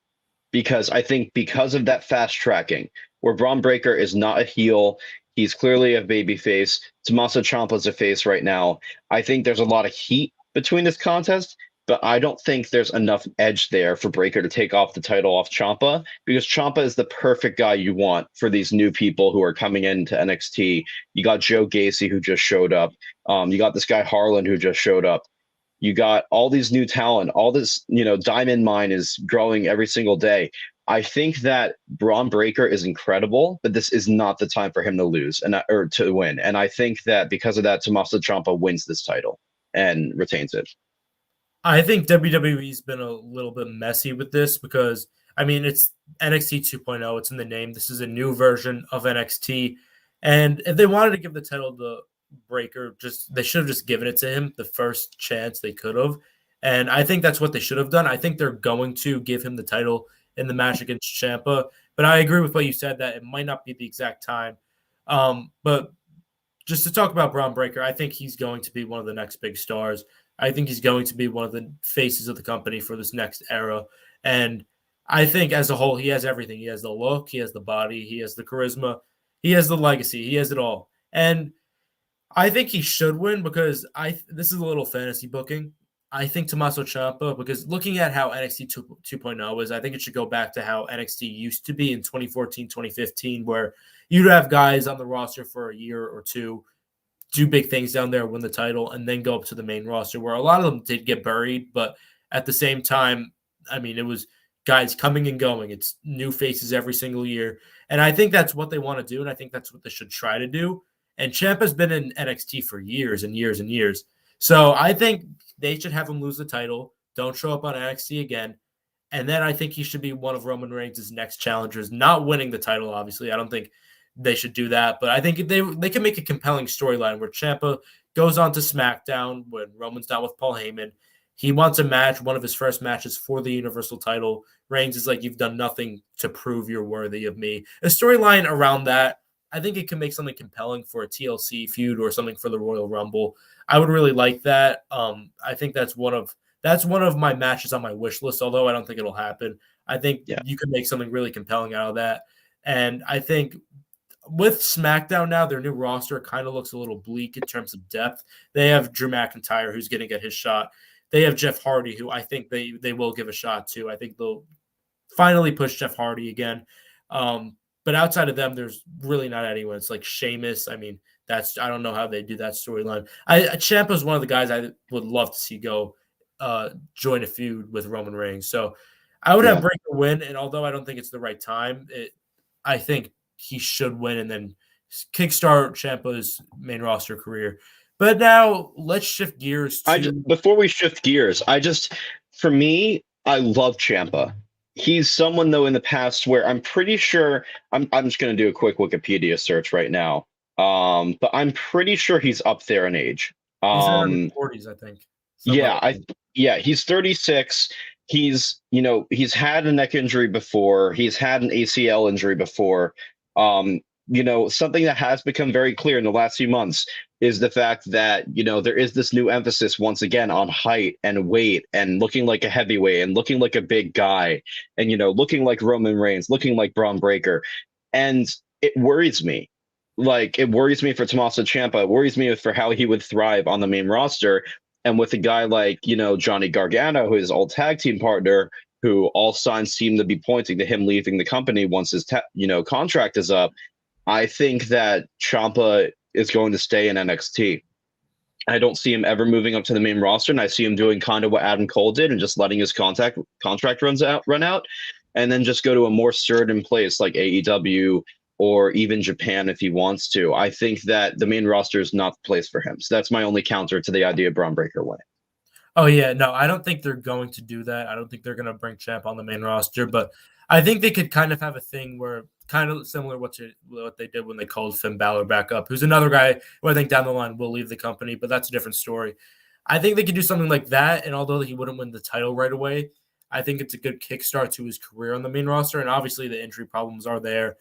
S4: because I think because of that fast tracking, where Braun Breaker is not a heel, he's clearly a babyface. Tommaso Ciampa is a face right now. I think there's a lot of heat between this contest, but I don't think there's enough edge there for Breaker to take off the title off Ciampa, because Ciampa is the perfect guy you want for these new people who are coming into NXT. You got Joe Gacy, who just showed up. You got this guy Harlan, who just showed up. You got all these new talent. All this, diamond mine is growing every single day. I think that Braun Breaker is incredible, but this is not the time for him to lose or to win. And I think that because of that, Tommaso Ciampa wins this title and retains it.
S3: I think WWE's been a little bit messy with this because, it's NXT 2.0. It's in the name. This is a new version of NXT. And if they wanted to give the title to Breaker, they should have just given it to him the first chance they could have. And I think that's what they should have done. I think they're going to give him the title in the match against Ciampa. But I agree with what you said, that it might not be the exact time. But just to talk about Braun Breaker, I think he's going to be one of the next big stars. I think he's going to be one of the faces of the company for this next era. And I think as a whole, he has everything. He has the look, he has the body, he has the charisma, he has the legacy, he has it all. And I think he should win because this is a little fantasy booking. I think Tommaso Ciampa, because looking at how NXT 2.0 is, I think it should go back to how NXT used to be in 2014, 2015, where you'd have guys on the roster for a year or two, do big things down there, win the title, and then go up to the main roster, where a lot of them did get buried. But at the same time, it was guys coming and going. It's new faces every single year. And I think that's what they want to do, and I think that's what they should try to do. And Ciampa's been in NXT for years and years and years. So I think they should have him lose the title, don't show up on NXT again, and then I think he should be one of Roman Reigns' next challengers, not winning the title, obviously. I don't think they should do that, but I think they can make a compelling storyline where Ciampa goes on to SmackDown when Roman's not with Paul Heyman. He wants a match, one of his first matches for the Universal title. Reigns is like, you've done nothing to prove you're worthy of me. A storyline around that, I think it can make something compelling for a TLC feud or something for the Royal Rumble. I would really like that. I think that's one of my matches on my wish list, although I don't think it'll happen. I think you can make something really compelling out of that. And I think with SmackDown now, their new roster kind of looks a little bleak in terms of depth. They have Drew McIntyre, who's going to get his shot. They have Jeff Hardy, who I think they will give a shot to. I think they'll finally push Jeff Hardy again. But outside of them, there's really not anyone. It's like Sheamus. I mean, I don't know how they do that storyline. Ciampa's one of the guys I would love to see go join a feud with Roman Reigns. So I would have Breakker win, and although I don't think it's the right time, I think he should win and then kickstart Ciampa's main roster career. But now let's shift gears
S4: before we shift gears, for me, I love Ciampa. He's someone, though, in the past where I'm pretty sure I'm just going to do a quick Wikipedia search right now. But I'm pretty sure he's up there in age.
S3: He's in his 40s, I think.
S4: He's 36. He's had a neck injury before. He's had an ACL injury before. Something that has become very clear in the last few months is the fact that, there is this new emphasis once again on height and weight and looking like a heavyweight and looking like a big guy and, looking like Roman Reigns, looking like Braun Breaker. And it worries me. Like, it worries me for Tommaso Ciampa. It worries me for how he would thrive on the main roster. And with a guy like, Johnny Gargano, who is his old tag team partner, who all signs seem to be pointing to him leaving the company once his contract is up. I think that Ciampa is going to stay in NXT. I don't see him ever moving up to the main roster, and I see him doing kind of what Adam Cole did and just letting his contract run out, and then just go to a more certain place like AEW or even Japan if he wants to. I think that the main roster is not the place for him. So that's my only counter to the idea of Braun Breaker winning.
S3: Oh, yeah. No, I don't think they're going to do that. I don't think they're going to bring Ciampa on the main roster, but I think they could kind of have a thing where kind of similar to what they did when they called Finn Balor back up, who's another guy who I think down the line will leave the company, but that's a different story. I think they could do something like that, and although he wouldn't win the title right away, I think it's a good kickstart to his career on the main roster, and obviously the injury problems are there,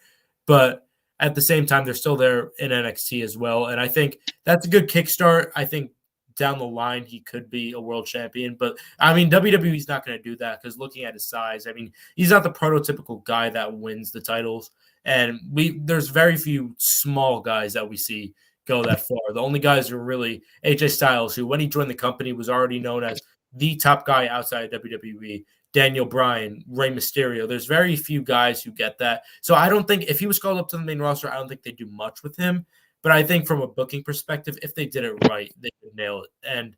S3: but at the same time, they're still there in NXT as well, and I think that's a good kickstart. I think down the line, he could be a world champion, but I mean, WWE's not going to do that because looking at his size, I mean, he's not the prototypical guy that wins the titles, and there's very few small guys that we see go that far. The only guys are really AJ Styles, who when he joined the company was already known as the top guy outside of WWE, Daniel Bryan, Rey Mysterio. There's very few guys who get that. So I don't think if he was called up to the main roster, I don't think they do much with him. But I think from a booking perspective, if they did it right, they could nail it. And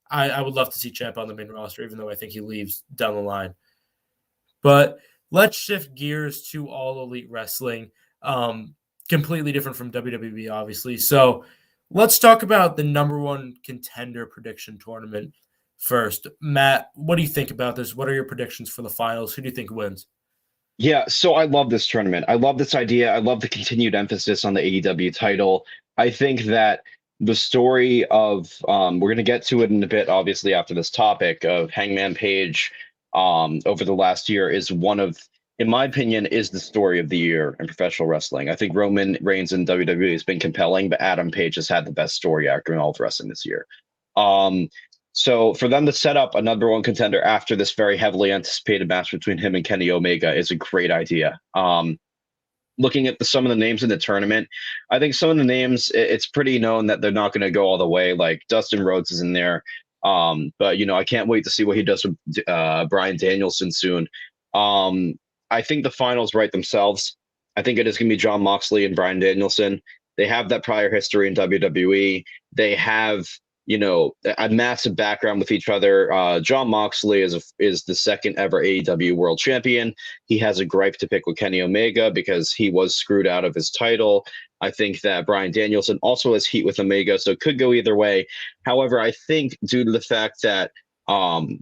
S3: I would love to see Ciampa on the main roster, even though I think he leaves down the line. But let's shift gears to All Elite Wrestling. Completely different from WWE, obviously. So let's talk about the number one contender prediction tournament first. Matt, what do you think about this? What are your predictions for the finals? Who do you think wins?
S4: Yeah, so I love this tournament. I love this idea. I love the continued emphasis on the AEW title. I think that the story of we're going to get to it in a bit, obviously, after this topic of Hangman Page over the last year is one of, in my opinion, is the story of the year in professional wrestling. I think Roman Reigns in WWE has been compelling, but Adam Page has had the best story arc in all of wrestling this year. So for them to set up a number one contender after this very heavily anticipated match between him and Kenny Omega is a great idea. Looking at some of the names in the tournament, I think some of the names, it's pretty known that they're not going to go all the way. Like Dustin Rhodes is in there. But, I can't wait to see what he does with Bryan Danielson soon. I think the finals write themselves. I think it is going to be Jon Moxley and Bryan Danielson. They have that prior history in WWE. They have a massive background with each other. Jon Moxley is the second ever AEW world champion. He has a gripe to pick with Kenny Omega because he was screwed out of his title. I think that Bryan Danielson also has heat with Omega, so it could go either way. However, I think due to the fact that we're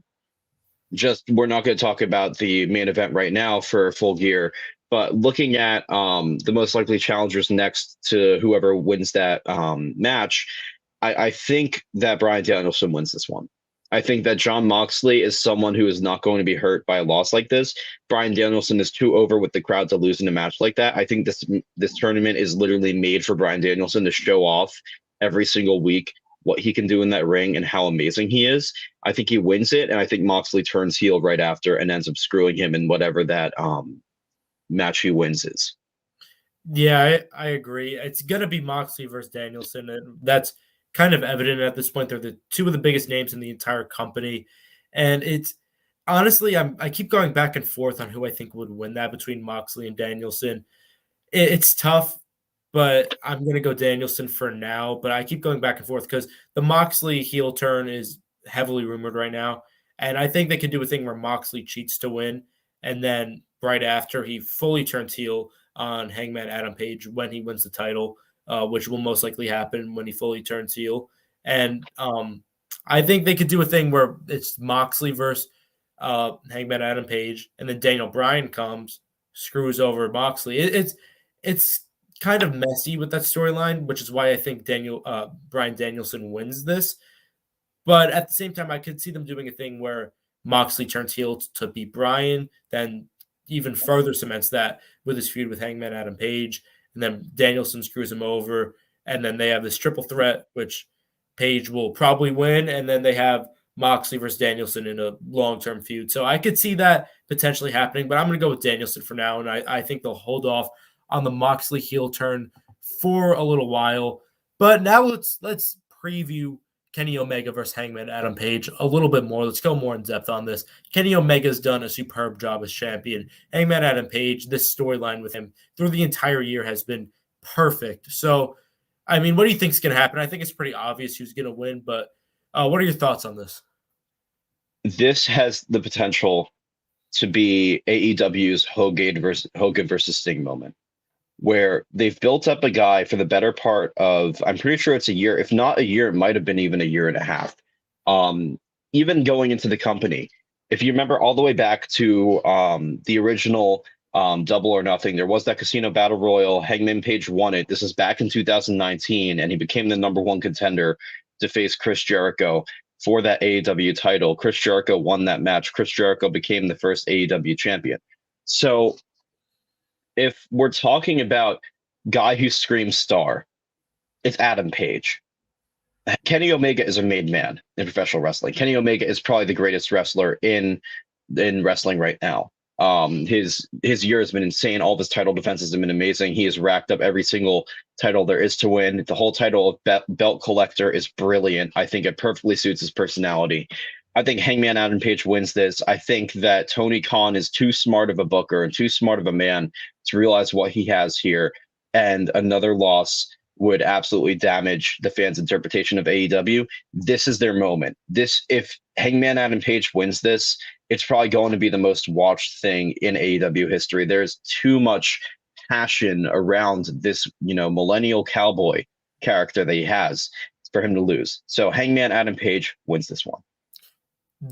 S4: not going to talk about the main event right now for Full Gear, but looking at the most likely challengers next to whoever wins that match, I think that Bryan Danielson wins this one. I think that Jon Moxley is someone who is not going to be hurt by a loss like this. Bryan Danielson is too over with the crowd to lose in a match like that. I think this tournament is literally made for Bryan Danielson to show off every single week what he can do in that ring and how amazing he is. I think he wins it, and I think Moxley turns heel right after and ends up screwing him in whatever that match he wins is.
S3: Yeah, I agree. It's gonna be Moxley versus Danielson, and that's kind of evident at this point. They're the two of the biggest names in the entire company, and it's honestly, I keep going back and forth on who I think would win that between Moxley and Danielson. It's tough, but I'm gonna go Danielson for now. But I keep going back and forth because the Moxley heel turn is heavily rumored right now, and I think they could do a thing where Moxley cheats to win, and then right after he fully turns heel on Hangman Adam Page when he wins the title, which will most likely happen when he fully turns heel. And I think they could do a thing where it's Moxley versus Hangman Adam Page, and then Daniel Bryan comes, screws over Moxley. It's kind of messy with that storyline, which is why I think Bryan Danielson wins this. But at the same time, I could see them doing a thing where Moxley turns heel to beat Bryan, then even further cements that with his feud with Hangman Adam Page, and then Danielson screws him over, and then they have this triple threat, which Page will probably win, and then they have Moxley versus Danielson in a long-term feud. So I could see that potentially happening, but I'm going to go with Danielson for now, and I think they'll hold off on the Moxley heel turn for a little while. But now let's preview Kenny Omega versus Hangman Adam Page a little bit more. Let's go more in depth on this. Kenny Omega's done a superb job as champion. Hangman Adam Page, this storyline with him through the entire year has been perfect. So, I mean, what do you think is going to happen? I think it's pretty obvious who's going to win, but what are your thoughts on this?
S4: This has the potential to be AEW's Hogan versus Sting moment, where they've built up a guy for the better part of, I'm pretty sure it's a year. If not a year, it might have been even a year and a half. Even going into the company, if you remember all the way back to the original Double or Nothing, there was that Casino Battle Royal. Hangman Page won it. This is back in 2019, and he became the #1 contender to face Chris Jericho for that AEW title. Chris Jericho won that match. Chris Jericho became the first AEW champion. So if we're talking about guy who screams star, it's Adam Page. Kenny Omega is a made man in professional wrestling. Kenny Omega is probably the greatest wrestler in wrestling right now. His year has been insane. All of his title defenses have been amazing. He has racked up every single title there is to win. The whole title of belt collector is brilliant. I think it perfectly suits his personality. I think Hangman Adam Page wins this. I think that Tony Khan is too smart of a booker and too smart of a man to realize what he has here. And another loss would absolutely damage the fans' interpretation of AEW. This is their moment. If Hangman Adam Page wins this, it's probably going to be the most watched thing in AEW history. There's too much passion around this, millennial cowboy character that he has for him to lose. So Hangman Adam Page wins this one.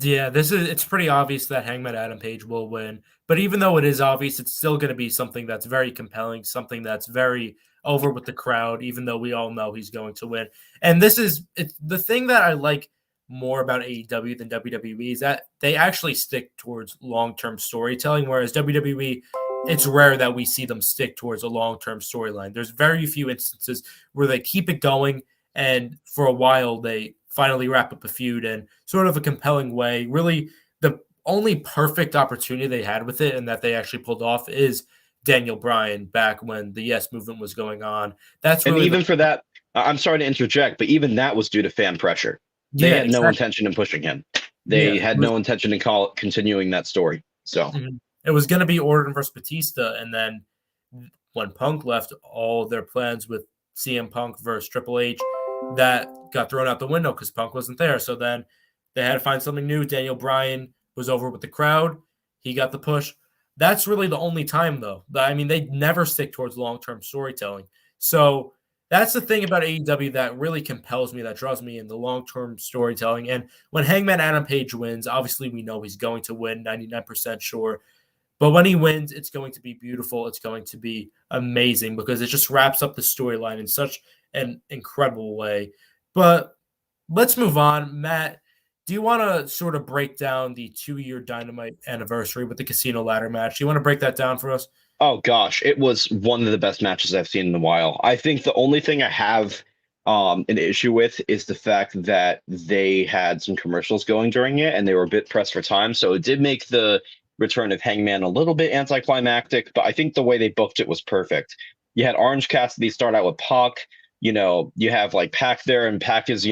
S3: Yeah, it's pretty obvious that Hangman Adam Page will win. But even though it is obvious, it's still going to be something that's very compelling, something that's very over with the crowd, even though we all know he's going to win. And it's the thing that I like more about AEW than WWE is that they actually stick towards long-term storytelling, whereas WWE, it's rare that we see them stick towards a long-term storyline. There's very few instances where they keep it going, and for a while they finally wrap up a feud in sort of a compelling way. Really, the only perfect opportunity they had with it and that they actually pulled off is Daniel Bryan back when the Yes Movement was going on. For that,
S4: I'm sorry to interject, but even that was due to fan pressure. They had no intention in pushing him. They had no intention in continuing that story. So
S3: it was going to be Orton versus Batista, and then when Punk left, all their plans with CM Punk versus Triple H, that got thrown out the window because Punk wasn't there. So then they had to find something new. Daniel Bryan was over with the crowd. He got the push. That's really the only time, though. I mean, they never stick towards long-term storytelling. So that's the thing about AEW that really compels me, that draws me in the long-term storytelling. And when Hangman Adam Page wins, obviously we know he's going to win, 99% sure. But when he wins, it's going to be beautiful. It's going to be amazing because it just wraps up the storyline in such an incredible way. But let's move on. Matt, do you want to sort of break down the 2-year Dynamite anniversary with the Casino Ladder match? Do you want to break that down for us?
S4: Oh, gosh. It was one of the best matches I've seen in a while. I think the only thing I have an issue with is the fact that they had some commercials going during it, and they were a bit pressed for time. So it did make the return of Hangman a little bit anticlimactic, but I think the way they booked it was perfect. You had Orange Cassidy start out with Pac. You have like Pac there, and Pac is,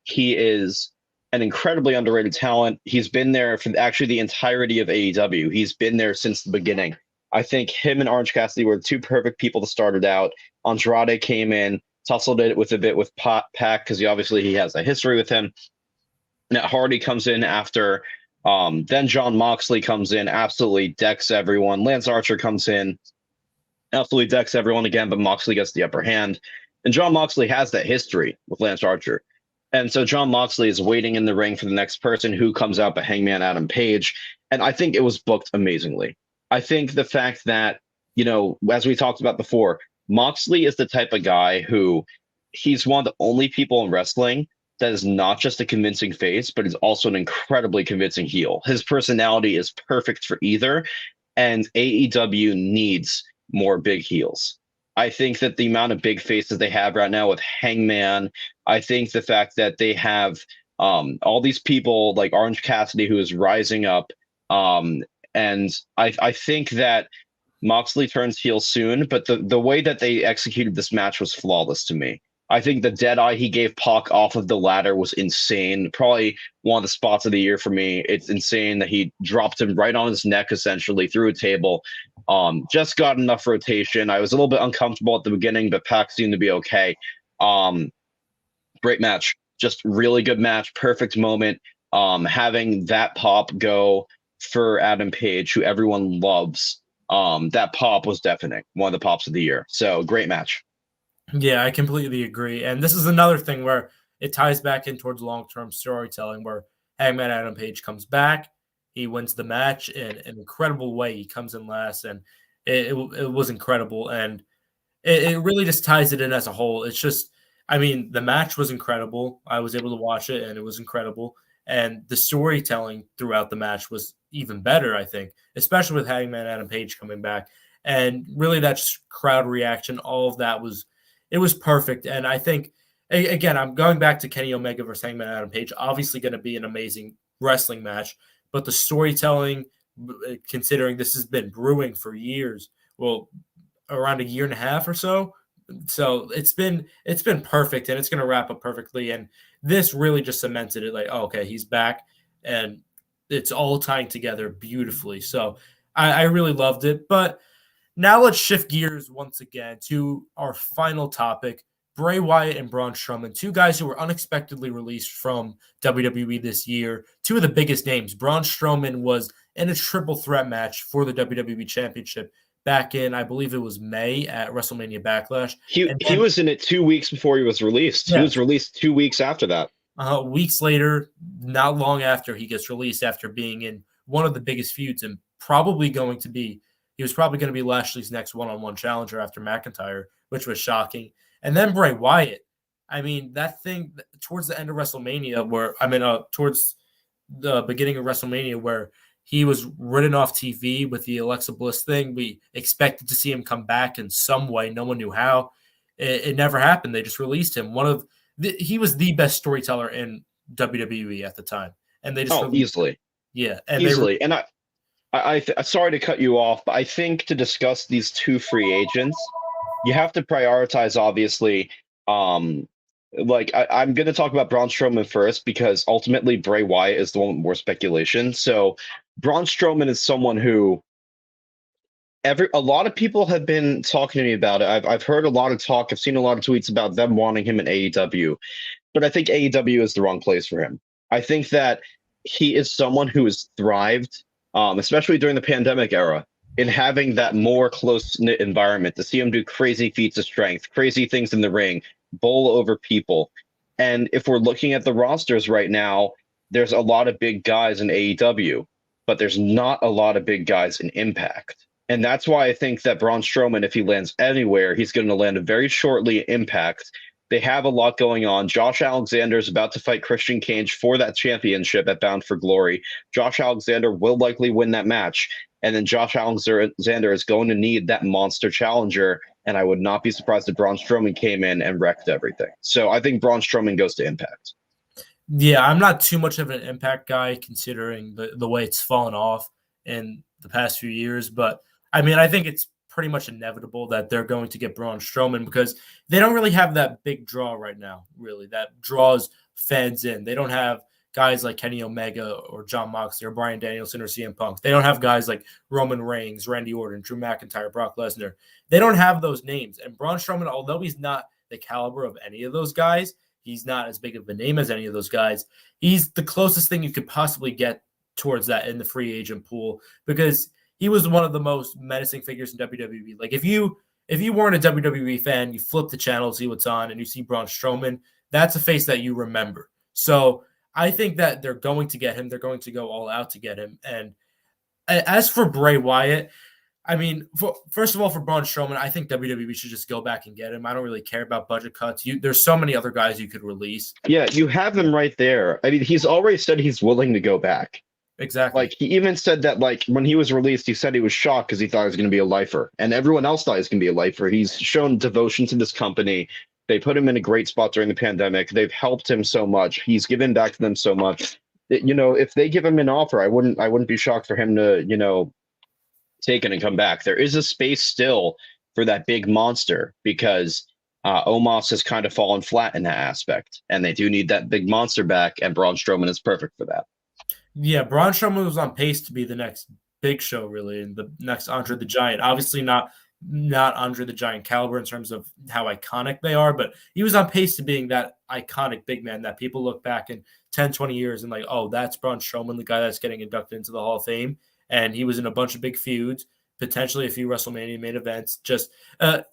S4: he is an incredibly underrated talent. He's been there for actually the entirety of AEW. He's been there since the beginning. I think him and Orange Cassidy were the two perfect people to start it out. Andrade came in, tussled it with a bit with Pac because he has a history with him. Matt Hardy comes in after. Then Jon Moxley comes in, absolutely decks everyone. Lance Archer comes in, absolutely decks everyone again, but Moxley gets the upper hand. And Jon Moxley has that history with Lance Archer. And so Jon Moxley is waiting in the ring for the next person who comes out, but Hangman Adam Page. And I think it was booked amazingly. I think the fact that, as we talked about before, Moxley is the type of guy who he's one of the only people in wrestling that is not just a convincing face, but is also an incredibly convincing heel. His personality is perfect for either, and AEW needs more big heels. I think that the amount of big faces they have right now with Hangman, I think the fact that they have all these people like Orange Cassidy who is rising up, and I think that Moxley turns heel soon, but the way that they executed this match was flawless to me. I think the dead eye he gave Pac off of the ladder was insane. Probably one of the spots of the year for me. It's insane that he dropped him right on his neck, essentially, through a table. Just got enough rotation. I was a little bit uncomfortable at the beginning, but Pac seemed to be okay. Great match. Just really good match. Perfect moment. Having that pop go for Adam Page, who everyone loves. That pop was deafening. One of the pops of the year. So great match.
S3: Yeah, I completely agree. And this is another thing where it ties back in towards long-term storytelling where Hangman Adam Page comes back. He wins the match in an incredible way. He comes in last, and it was incredible. And it really just ties it in as a whole. It's just, the match was incredible. I was able to watch it, and it was incredible. And the storytelling throughout the match was even better, I think, especially with Hangman Adam Page coming back. And really that just crowd reaction, all of that was perfect. And I think, again, I'm going back to Kenny Omega versus Hangman Adam Page, obviously going to be an amazing wrestling match, but the storytelling, considering this has been brewing for years, well, around a year and a half or so. So it's been perfect, and it's going to wrap up perfectly. And this really just cemented it like, oh, okay, he's back, and it's all tying together beautifully. So I really loved it. But now let's shift gears once again to our final topic, Bray Wyatt and Braun Strowman, two guys who were unexpectedly released from WWE this year. Two of the biggest names. Braun Strowman was in a triple threat match for the WWE Championship back in, I believe it was May at WrestleMania Backlash.
S4: He was in it 2 weeks before he was released. Yeah. He was released 2 weeks after that.
S3: Weeks later, not long after he gets released, after being in one of the biggest feuds and he was probably going to be Lashley's next one-on-one challenger after McIntyre, which was shocking. And then Bray Wyatt. That thing towards the end of WrestleMania towards the beginning of WrestleMania where he was written off TV with the Alexa Bliss thing. We expected to see him come back in some way. No one knew how. It never happened. They just released him. He was the best storyteller in WWE at the time. And they just
S4: easily.
S3: Yeah.
S4: And easily. And I sorry to cut you off, but I think to discuss these two free agents, you have to prioritize, obviously. I'm going to talk about Braun Strowman first because ultimately Bray Wyatt is the one with more speculation. So Braun Strowman is someone who a lot of people have been talking to me about it. I've heard a lot of talk. I've seen a lot of tweets about them wanting him in AEW, but I think AEW is the wrong place for him. I think that he is someone who has thrived, especially during the pandemic era, in having that more close-knit environment, to see him do crazy feats of strength, crazy things in the ring, bowl over people. And if we're looking at the rosters right now, there's a lot of big guys in AEW, but there's not a lot of big guys in Impact. And that's why I think that Braun Strowman, if he lands anywhere, he's going to land very shortly in Impact. They have a lot going on. Josh Alexander is about to fight Christian Cage for that championship at Bound for Glory. Josh Alexander will likely win that match. And then Josh Alexander is going to need that monster challenger. And I would not be surprised if Braun Strowman came in and wrecked everything. So I think Braun Strowman goes to Impact.
S3: Yeah, I'm not too much of an Impact guy considering the way it's fallen off in the past few years. But I think it's pretty much inevitable that they're going to get Braun Strowman because they don't really have that big draw right now, really, that draws fans in. They don't have guys like Kenny Omega or Jon Moxley or Bryan Danielson or CM Punk. They don't have guys like Roman Reigns, Randy Orton, Drew McIntyre, Brock Lesnar. They don't have those names. And Braun Strowman, although he's not the caliber of any of those guys, he's not as big of a name as any of those guys. He's the closest thing you could possibly get towards that in the free agent pool because he was one of the most menacing figures in WWE. Like if you weren't a WWE fan, you flip the channel, see what's on, and you see Braun Strowman, that's a face that you remember. So I think that they're going to get him. They're going to go all out to get him. And as for Bray Wyatt, I mean, first of all, for Braun Strowman, I think WWE should just go back and get him. I don't really care about budget cuts. There's so many other guys you could release.
S4: Yeah, you have him right there. I mean, he's already said he's willing to go back.
S3: Exactly.
S4: Like, he even said that, like, when he was released, he said he was shocked because he thought he was going to be a lifer. And everyone else thought he was going to be a lifer. He's shown devotion to this company. They put him in a great spot during the pandemic. They've helped him so much. He's given back to them so much. You know, if they give him an offer, I wouldn't be shocked for him to, you know, take it and come back. There is a space still for that big monster because Omos has kind of fallen flat in that aspect. And they do need that big monster back, and Braun Strowman is perfect for that.
S3: Yeah, Braun Strowman was on pace to be the next big show, really, and the next Andre the Giant. Obviously not Andre the Giant caliber in terms of how iconic they are, but he was on pace to being that iconic big man that people look back in 10, 20 years and like, oh, that's Braun Strowman, the guy that's getting inducted into the Hall of Fame. And he was in a bunch of big feuds, potentially a few WrestleMania main events, just a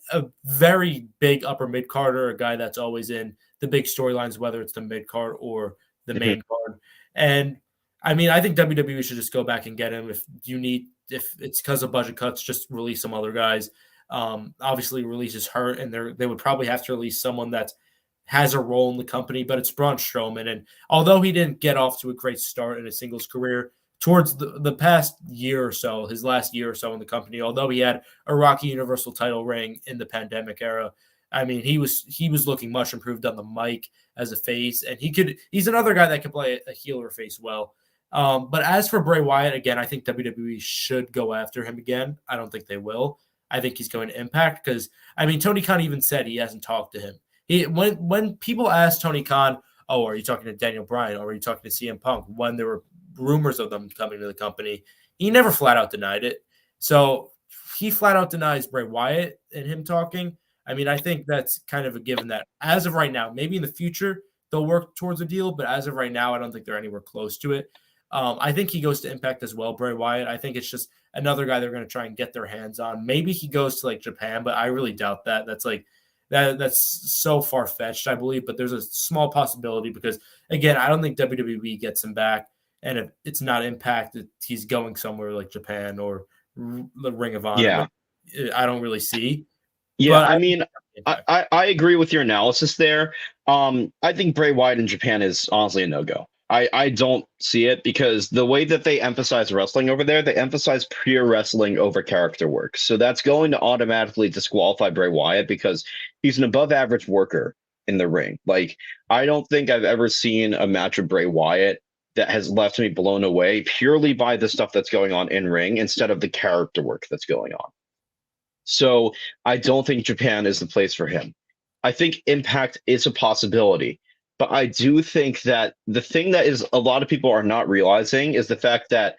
S3: very big upper mid-carder, a guy that's always in the big storylines, whether it's the mid-card or the main card. And I mean, I think WWE should just go back and get him. If it's because of budget cuts, just release some other guys. Obviously, release is hurt, and they would probably have to release someone that has a role in the company, but it's Braun Strowman. And although he didn't get off to a great start in his singles career, towards the past year or so, his last year or so in the company, although he had a Rocky Universal title ring in the pandemic era, I mean, he was looking much improved on the mic as a face, and he's another guy that could play a heel or face well. But as for Bray Wyatt, again, I think WWE should go after him again. I don't think they will. I think he's going to Impact because, I mean, Tony Khan even said he hasn't talked to him. When people asked Tony Khan, oh, are you talking to Daniel Bryan or are you talking to CM Punk when there were rumors of them coming to the company, he never flat out denied it. So he flat out denies Bray Wyatt and him talking. I mean, I think that's kind of a given that as of right now, maybe in the future they'll work towards a deal, but as of right now, I don't think they're anywhere close to it. I think he goes to Impact as well, Bray Wyatt. I think it's just another guy they're going to try and get their hands on. Maybe he goes to like Japan, but I really doubt that. That's so far-fetched, I believe, but there's a small possibility because, again, I don't think WWE gets him back. And if it's not Impact, he's going somewhere like Japan or the Ring of Honor.
S4: Yeah.
S3: I don't really see.
S4: Yeah,
S3: But
S4: I mean, I agree with your analysis there. I think Bray Wyatt in Japan is honestly a no-go. I don't see it because the way that they emphasize wrestling over there, they emphasize pure wrestling over character work. So that's going to automatically disqualify Bray Wyatt because he's an above-average worker in the ring. Like, I don't think I've ever seen a match of Bray Wyatt that has left me blown away purely by the stuff that's going on in ring instead of the character work that's going on. So I don't think Japan is the place for him. I think Impact is a possibility, but I do think that the thing that is a lot of people are not realizing is the fact that,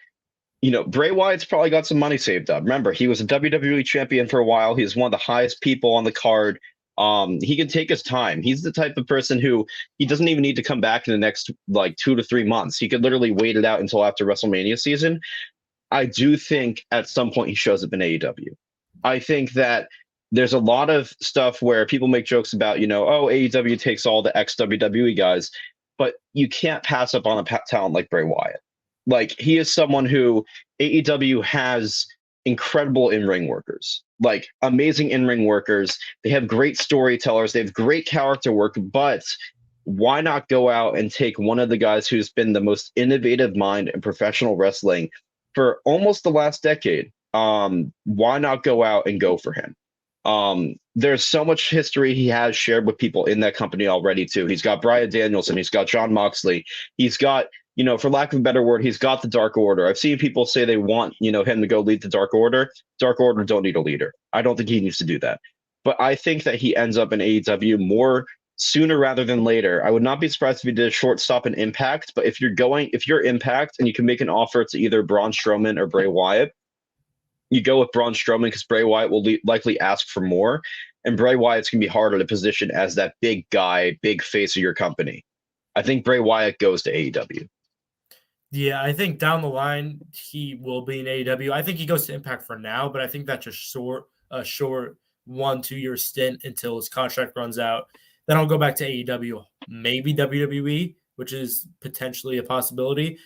S4: you know, Bray Wyatt's probably got some money saved up. Remember, he was a WWE champion for a while. He was one of the highest people on the card. He can take his time. He's the type of person who he doesn't even need to come back in the next like 2 to 3 months. He could literally wait it out until after WrestleMania season. I do think at some point he shows up in AEW. I think that there's a lot of stuff where people make jokes about, you know, oh, AEW takes all the ex-WWE guys, but you can't pass up on a talent like Bray Wyatt. Like, he is someone who AEW has incredible in-ring workers, like amazing in-ring workers. They have great storytellers. They have great character work, but why not go out and take one of the guys who's been the most innovative mind in professional wrestling for almost the last decade? Why not go out and go for him? There's so much history he has shared with people in that company already too. He's got Bryan Danielson, he's got Jon Moxley, he's got for lack of a better word, he's got the Dark Order. I've seen people say they want, him to go lead the Dark Order. Dark Order don't need a leader. I don't think he needs to do that. But I think that he ends up in AEW more sooner rather than later. I would not be surprised if he did a short stop in Impact, but if you're Impact and you can make an offer to either Braun Strowman or Bray Wyatt, you go with Braun Strowman because Bray Wyatt will likely ask for more, and Bray Wyatt's going to be harder to position as that big guy, big face of your company. I think Bray Wyatt goes to AEW.
S3: Yeah, I think down the line he will be in AEW. I think he goes to Impact for now, but I think that's a short 1-2 year stint until his contract runs out. Then I'll go back to AEW, maybe WWE, which is potentially a possibility.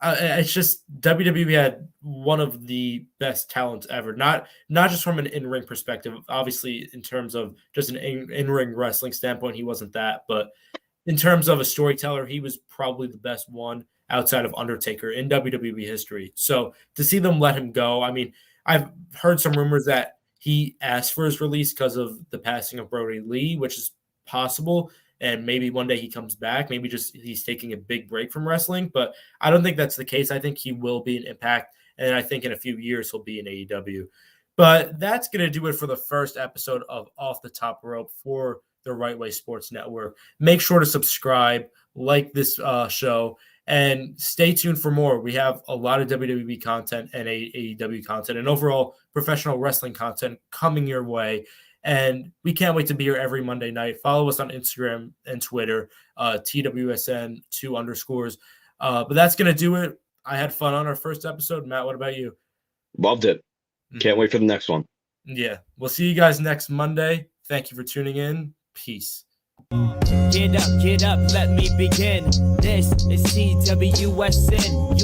S3: It's just WWE had one of the best talents ever, not just from an in-ring perspective. Obviously, in terms of just an in-ring wrestling standpoint, he wasn't that. But in terms of a storyteller, he was probably the best one outside of Undertaker in WWE history. So to see them let him go, I mean, I've heard some rumors that he asked for his release because of the passing of Brody Lee, which is possible. And maybe one day he comes back. Maybe just he's taking a big break from wrestling. But I don't think that's the case. I think he will be in Impact. And I think in a few years he'll be in AEW. But that's going to do it for the first episode of Off the Top Rope for the Right Way Sports Network. Make sure to subscribe, like this show, and stay tuned for more. We have a lot of WWE content and AEW content and overall professional wrestling content coming your way. And we can't wait to be here every Monday night. Follow us on Instagram and Twitter, TWSN2_. But that's going to do it. I had fun on our first episode. Matt, what about you?
S4: Loved it. Can't wait for the next one.
S3: Yeah. We'll see you guys next Monday. Thank you for tuning in. Peace.
S2: Get up, let me begin. This is TWSN. You ain't